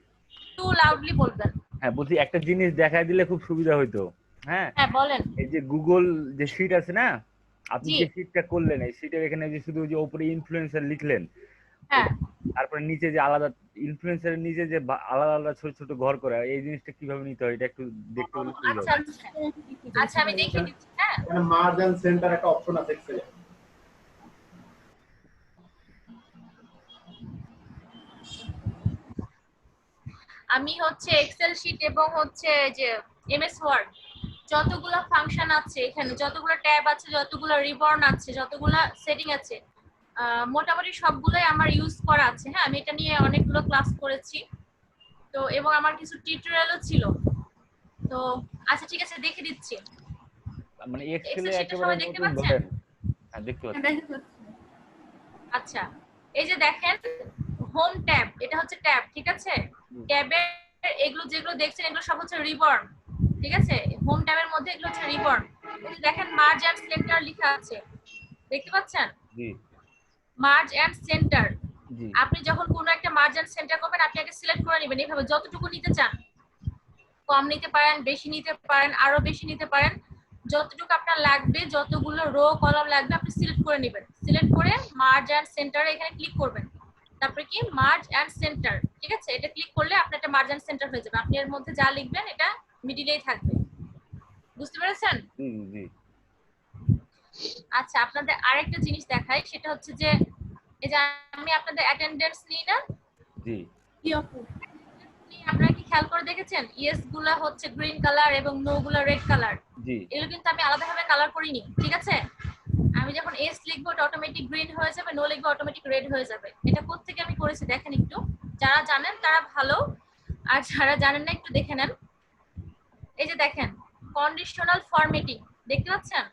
একটু লাউডলি বলবেন। হ্যাঁ বলছি, একটা জিনিস দেখায় দিলে খুব সুবিধা হতো। হ্যাঁ হ্যাঁ বলেন। এই যে গুগল যে শিট আছে না, আপনি জি। যে শিটটা করলেন, এই শিটের এখানে যে শুধু যে উপরে ইনফ্লুয়েন্সার লিখলেন, হ্যাঁ তারপরে নিচে যে আলাদা ইনফ্লুয়েন্সারের নিচে যে আলাদা আলাদা ছোট ছোট ঘর করা, এই জিনিসটা কিভাবে নিতে হয় এটা একটু দেখতে বললে সুবিধা আচ্ছা হতো। আচ্ছা আমি দেখিয়ে দিচ্ছি। হ্যাঁ এখানে মার্জ এন্ড সেন্টার একটা অপশন আছে এক্সেলে। আমি হচ্ছে এক্সেল শিট এবং হচ্ছে যে এমএস ওয়ার্ড যতগুলো ফাংশন আছে এখানে, যতগুলো ট্যাব আছে, যতগুলো রিবর্ন আছে, যতগুলো সেটিং আছে, মোটামুটি সবগুলোই আমার ইউজ করা আছে। হ্যাঁ আমি এটা নিয়ে অনেকগুলো ক্লাস করেছি তো, এবং আমার কিছু টিউটোরিয়ালও ছিল তো। আচ্ছা ঠিক আছে দেখে দিচ্ছি। মানে এক্সেলে শিটটা একেবারে সবাই দেখতে নতুন পাচ্ছেন? বটেন। হ্যাঁ দেখতে পাচ্ছি। আচ্ছা এই যে দেখেন হোম ট্যাব, এটা হচ্ছে ট্যাব, ঠিক আছে? ট্যাবের এগুলো যেগুলো দেখছেন এগুলো সব হচ্ছে রিবর্ন, ঠিক আছে? হোম ট্যাবের মধ্যে এগুলো হচ্ছে রিবর্ন। এই দেখেন মার্জ এন্ড সেন্টার লেখা আছে, দেখতে পাচ্ছেন? জি মার্জ এন্ড সেন্টার। জি। আপনি যখন কোনো একটা মার্জ এন্ড সেন্টার করবেন আপনি আগে সিলেক্ট করে নেবেন এইভাবে, যতটুকু নিতে চান, কম নিতে পারেন, বেশি নিতে পারেন, আরো বেশি নিতে পারেন, যতটুকু আপনার লাগবে, যতগুলো রো কলাম লাগবে আপনি সিলেক্ট করে নেবেন। সিলেক্ট করে মার্জ এন্ড সেন্টারে এখানে ক্লিক করবেন, তারপরে কি মার্জ এন্ড সেন্টার, ঠিক আছে? এটা ক্লিক করলে আপনার একটা মার্জ এন্ড সেন্টার হয়ে যাবে। আপনি এর মধ্যে যা লিখবেন এটা মিডিলেই থাকবে, বুঝতে পেরেছেন? জি জি। আচ্ছা আপনাদের আরেকটা জিনিস দেখাই, সেটা হচ্ছে যে এই যে আমি আপনাদের অ্যাটেন্ডেন্স নিই না, জি কি আপু আপনারা কি খেয়াল করে দেখেছেন ইয়েস গুলা হচ্ছে গ্রিন কালার এবং নো গুলা রেড কালার? জি। এগুলো কিন্তু আমি আলাদাভাবে কালার করিনি, ঠিক আছে? আমি যখন এস লিখবো এটা অটোমেটিক গ্রিন হয়ে যাবে, নো লিখবো অটোমেটিক রেড হয়ে যাবে। এটা কোত্থেকে আমি করেছি দেখেন একটু, যারা জানেন তারা ভালো, আর যারা জানেন না একটু দেখে নেন। এই যে দেখেন কন্ডিশনাল ফরম্যাটিং, দেখতে পাচ্ছেন?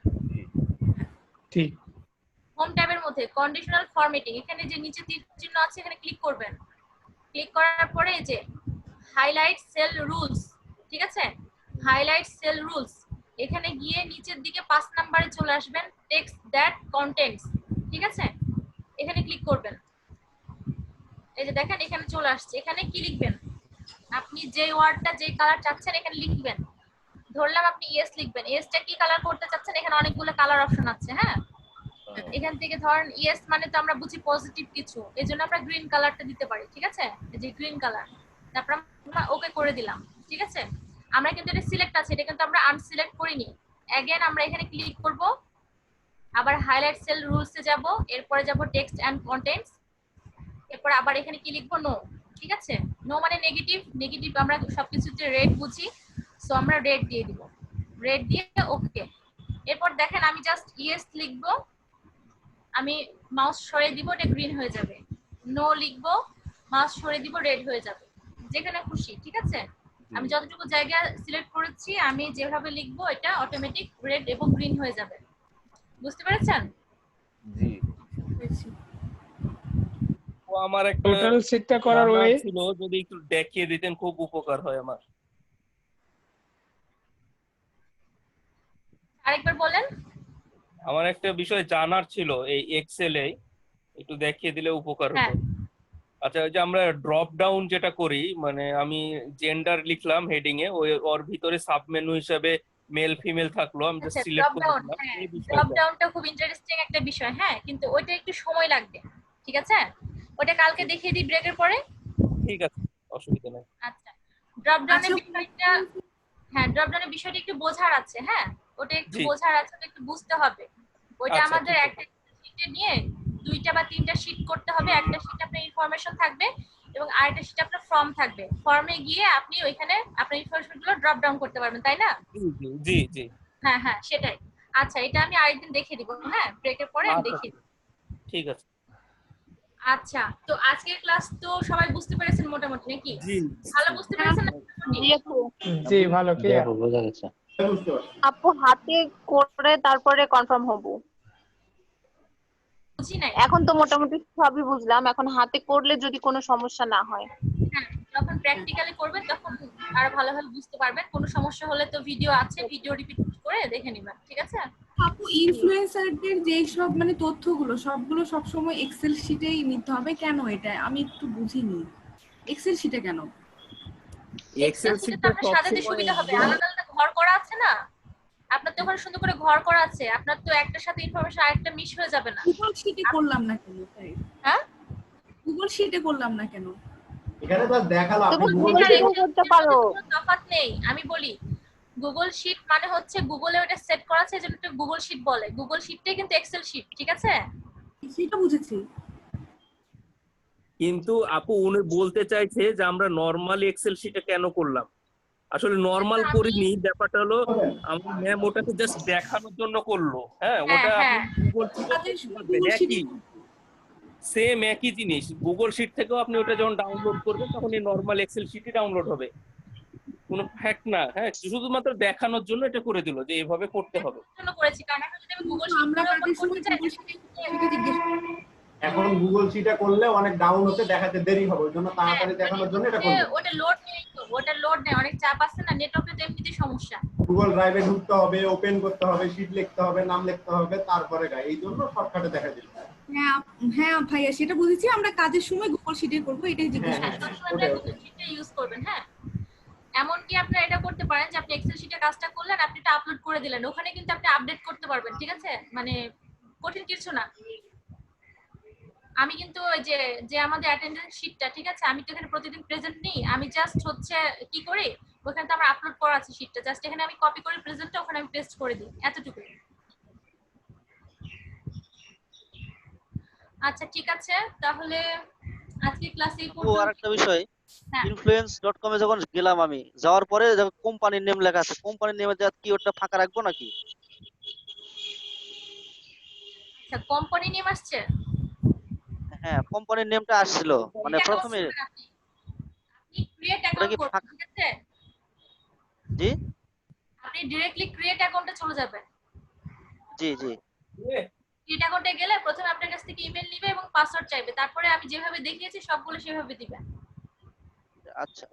ঠিক। হোম ট্যাবের মধ্যে কন্ডিশনাল ফরম্যাটিং, এখানে যে নিচে তীর চিহ্ন আছে এখানে ক্লিক করবেন। ক্লিক করার পরে এই যে হাইলাইট সেল রুলস, ঠিক আছে? হাইলাইট সেল রুলস, এখানে গিয়ে নিচের দিকে 5 নম্বরে চলে আসবেন, টেক্সট দ্যাট কন্টেন্টস, ঠিক আছে? এখানে ক্লিক করবেন। এই যে দেখেন এখানে চলে আসছে। এখানে কি লিখবেন? আপনি যে ওয়ার্ডটা যে কালার চাচ্ছেন এখানে লিখবেন। ধরলাম আপনি ইয়েস লিখবেন, ইয়েসটা কি কালার করতে চাচ্ছেন, এখানে অনেকগুলো কালার অপশন আছে। হ্যাঁ এখান থেকে ধরেন ইয়েস মানে তো আমরা বুঝি পজিটিভ কিছু, এজন্য আমরা গ্রিন কালারটা দিতে পারি, ঠিক আছে? এই যে গ্রিন কালার, তারপর আমরা ওকে করে দিলাম, ঠিক আছে? আমরা কিন্তু এটা সিলেক্ট আছে, এটা কিন্তু আমরা আনসিলেক্ট করিনি। अगेन আমরা এখানে ক্লিক করব, আবার হাইলাইট সেল রুলসে যাব, এরপরে যাব টেক্সট এন্ড কন্টেন্টস, এরপর আবার এখানে কি লিখব? নো, ঠিক আছে? নো মানে নেগেটিভ, নেগেটিভ আমরা সবকিছুতে রেড বুঝি, সো আমরা রেড দিয়ে দিব, রেড দিয়ে ওকে। এরপর দেখেন আমি জাস্ট ইয়েস লিখব, আমি মাউস সরিয়ে দিব, এটা গ্রিন হয়ে যাবে। নো লিখব, মাউস সরিয়ে দিব, রেড হয়ে যাবে, যেখানে খুশি, ঠিক আছে? আমি যতটুকু জায়গা সিলেক্ট করেছি আমি যেভাবে লিখব এটা অটোমেটিক রেড এবং গ্রিন হয়ে যাবে, বুঝতে পেরেছেন? জি। ও আমার একটা টোটাল সেটটা করার ওয়ে ছিল, যদি একটু দেখিয়ে দিতেন খুব উপকার হয় আমার। আরেকবার বলেন। আমার একটা বিষয় জানার ছিল এই এক্সেলে, একটু দেখিয়ে দিলে উপকার হতো। আচ্ছা ওই যে আমরা ড্রপ ডাউন যেটা করি, মানে আমি জেন্ডার লিখলাম হেডিং এ, ওর ভিতরে সাব মেনু হিসেবে মেল ফিমেল থাকলো, আমি জাস্ট আচ্ছা, সিলেক্ট ড্রপ করে ডাউন, দিলাম হ্যাঁ, এই ড্রপ বিষয়টা। ডাউনটা খুব ইন্টারেস্টিং একটা বিষয়, হ্যাঁ, কিন্তু ওইটা একটু সময় লাগবে, ঠিক আছে? ওটা কালকে দেখিয়ে দিই ব্রেকের পরে। ঠিক আছে, অসুবিধা নাই। আচ্ছা, ড্রপ ডাউনের আচ্ছা, বিষয়টা, হ্যাঁ, ড্রপ ডাউনের বিষয়টা একটু বোঝার আছে, হ্যাঁ, ওটা একটু জি। বোঝার আছে, ওটা একটু বুঝতে হবে। ওইটা আচ্ছা, আমাদের ঠিক একটা শীটে নিয়ে 2টা বা 3টা শীট করতে হবে। একটা শীট আপনার ইনফরমেশন থাকবে এবং আরেকটা শীট আপনার ফর্ম থাকবে। ফর্মে গিয়ে আপনি ওইখানে আপনার ইনফরমেশনগুলো ড্রপ ডাউন করতে পারবেন, তাই না? জি জি জি। হ্যাঁ হ্যাঁ, সেটাই। আচ্ছা, এটা আমি আরেকদিন দেখিয়ে দিব, হ্যাঁ, ব্রেকের পরে আমি আচ্ছা, দেখিয়ে দিব। ঠিক আছে। আচ্ছা, তো আজকের ক্লাস তো সবাই বুঝতে পেরেছেন মোটামুটি নাকি? জি ভালো বুঝতে পেরেছেন না? জি আপু। জি ভালো, জি ক্লিয়ার। আপু, বোঝা গেছে। আপু হাতে করে তারপরে কনফার্ম হব। বুঝি নাই। এখন তো মোটামুটি সবই বুঝলাম, এখন হাতে করলে যদি কোনো সমস্যা না হয়। হ্যাঁ, যখন প্র্যাকটিক্যালি করবেন তখন আরো ভালোভাবে বুঝতে পারবেন। কোনো সমস্যা হলে তো ভিডিও আছে, ভিডিও রিপিট করে দেখে নিবেন, ঠিক আছে? আপু ইনফ্লুয়েন্সারদের যে সব মানে তথ্যগুলো সবগুলো সবসময় এক্সেল শিটেই নিতে হবে কেন? এটা আমি একটু বুঝিনি, এক্সেল শিটে কেন? এক্সেল শিটে তো আপনার সাজাতে সুবিধা হবে। আলাদা আলাদা ঘর করা আছে না, আপনার তো ওখানে সুন্দর করে ঘর করা আছে, আপনার তো একটার সাথে ইনফরমেশন আরেকটা মিশ হয়ে যাবে না। গুগল শিটে করলাম না কেন? হ্যাঁ, গুগল শিটে করলাম না কেন? এখানে তো দেখালো আপনি তুমি গুগল গুগল শিটে শিটেও করতে পারো। কোনো তফাৎ নেই। আমি বলি, গুগল শিট মানে হচ্ছে গুগলে ওটা সেট করা আছে, এজন্য এটা গুগল শিট বলে। গুগল শিটটাই কিন্তু এক্সেল শিট, ঠিক আছে? সেটা বুঝেছি। কিন্তু আপু উনি বলতে চাইছে যে আমরা নরমালি এক্সেল শিটে কেন করলাম। আসলে নরমাল করিনি, ব্যাপারটা হলো আমার ম্যাম ওটাকে জাস্ট দেখানোর জন্য করলো। হ্যাঁ, ওটা আপনি গুগল শিটে একই সেম একই জিনিস। গুগল শিট থেকেও আপনি ওটা যখন ডাউনলোড করবেন তখন এই নরমাল এক্সেল শিটই ডাউনলোড হবে, কোনো ফ্যাক্ট না। হ্যাঁ, শুধুমাত্র দেখানোর জন্য এটা করে দিল যে এইভাবে করতে হবে। জন্য করেছি, কারণ এখন যদি আমি গুগল শিট আমরা কাজের করতে সময় চাই গুগল শিটে জিজ্ঞেস এখন গুগল শিটে করলে অনেক ডাউন হতে দেখাতে দেরি হবে, ওই জন্য তাড়াতাড়ি দেখানোর জন্য এটা করবে। ওটা লোড নেই তো, ওটা লোড নেই, অনেক চাপ আছে না, নেটওয়ার্কে তো এমনিতেই সমস্যা। গুগল ড্রাইভে ঢুকতে হবে, ওপেন করতে হবে, শিট লিখতে হবে, নাম লিখতে হবে, তারপরে গায়। এই জন্য শর্টকাটে দেখা দিল। হ্যাঁ হ্যাঁ ভাইয়া, সেটা বুঝেছি। আমরা কাজের সময় গুগল শিটে করব, এটাই জিজ্ঞেস করছি। সবসময় গুগল শিটে ইউজ করবেন, হ্যাঁ। এমনকি আপনারা এটা করতে পারেন যে আপনি এক্সেল শিটে কাজটা করলেন, আপনি এটা আপলোড করে দিলেন, ওখানে কিন্তু আপনি আপডেট করতে পারবেন, ঠিক আছে? মানে কঠিন কিছু না। আমি কিন্তু ওই যে যে আমাদের অ্যাটেন্ডেন্স শিটটা, ঠিক আছে, আমি তো এখানে প্রতিদিন প্রেজেন্ট নেই, আমি জাস্ট হচ্ছে কি করি, ওখানে তো আমার আপলোড করা আছে শিটটা, জাস্ট এখানে আমি কপি করে প্রেজেন্টটা ওখানে আমি পেস্ট করে দিই, এতটুকু। আচ্ছা, ঠিক আছে, তাহলে আজকে ক্লাস এই ও পর্যন্ত। আরেকটা বিষয়, influence.com এ যখন গেলাম আমি, যাওয়ার পরে কোম্পানির নেম লেখা আছে, কোম্পানির নেমে যা কি ওটা ফাঁকা রাখবো নাকি? আচ্ছা, কোম্পানি নেম আসছে? হ্যাঁ, কোম্পানির নেমটা আসছিল, মানে প্রথমে আপনি ক্রিয়েট ওটা অ্যাকাউন্ট কি করবেন, ঠিক আছে? জি আপনি ডাইরেক্টলি ক্রিয়েট অ্যাকাউন্টে চলে যাবেন। জি জি ক্রিয়েট অ্যাকাউন্টে গেলে প্রথমে আপনার কাছ থেকে ইমেল নেবে এবং পাসওয়ার্ড চাইবে, তারপরে আমি যেভাবে দেখিয়েছি সবগুলো সেভাবে দিবেন। আচ্ছা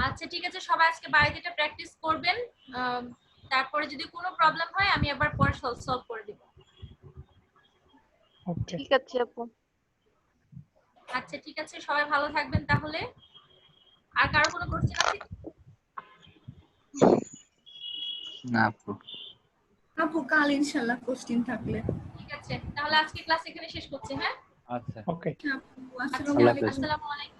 আচ্ছা, ঠিক আছে, সবাই আজকে বাড়িতে এটা প্র্যাকটিস করবেন। তারপরে যদি কোনো প্রবলেম হয় আমি আবার পরে সলভ করে দিব। ঠিক আছে আপু। আচ্ছা, ঠিক আছে, সবাই ভালো থাকবেন তাহলে। আর কারো কোনো কোশ্চেন আছে? না আপু। আপু কাল ইনশাআল্লাহ কোশ্চেন থাকলে। ঠিক আছে, তাহলে আজকে ক্লাস এখানে শেষ করছি, হ্যাঁ? আচ্ছা, ওকে। আসসালামু আলাইকুম। আসসালামু আলাইকুম।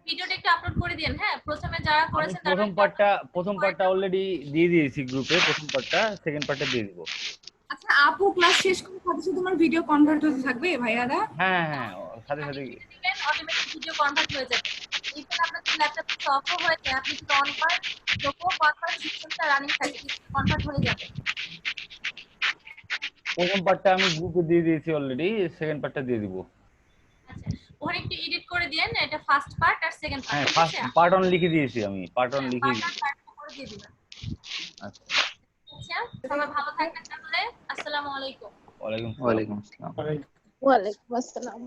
ভিডিওটা একটু আপলোড করে দিন, হ্যাঁ, প্রথমে যারা আমি করেছেন তারা প্রথম পার্টটা অলরেডি দিয়ে দিয়েছি গ্রুপে, প্রথম পার্টটা, সেকেন্ড পার্টটা দিয়ে দিব। আচ্ছা আপু, ক্লাস শেষ করে সাথে সাথে তোমার ভিডিও কনভার্ট হতে থাকবে ভাইয়ারা? হ্যাঁ হ্ঁ, সাথে সাথে দিবেন, অটোমেটিক ভিডিও কনভার্ট হয়ে যাবে। ইভেন আপনার যদি ল্যাপটপে অফও হয়ে যায়, আপনি যদি অন করেন তবুও কনভার্ট সিস্টেমটা রানিং থাকে, কনভার্ট হয়ে যাবে। প্রথম পার্টটা আমি গ্রুপে দিয়ে দিয়েছি অলরেডি, সেকেন্ড পার্টটা দিয়ে দিব। আচ্ছা, ওখানে একটু এডিট করে দেন, এটা ফার্স্ট পার্ট আর সেকেন্ড পার্ট। হ্যাঁ, ফার্স্ট পার্ট অন লিখে দিয়েছি আমি, পার্ট অন লিখে দিয়েছি। করে দিয়ে দিবেন। আচ্ছা, আচ্ছা, সবাই ভালো থাকবেন তাহলে। আসসালামু আলাইকুম। ওয়ালাইকুম ওয়ালাইকুম আসসালাম। ওয়ালাইকুম আসসালাম।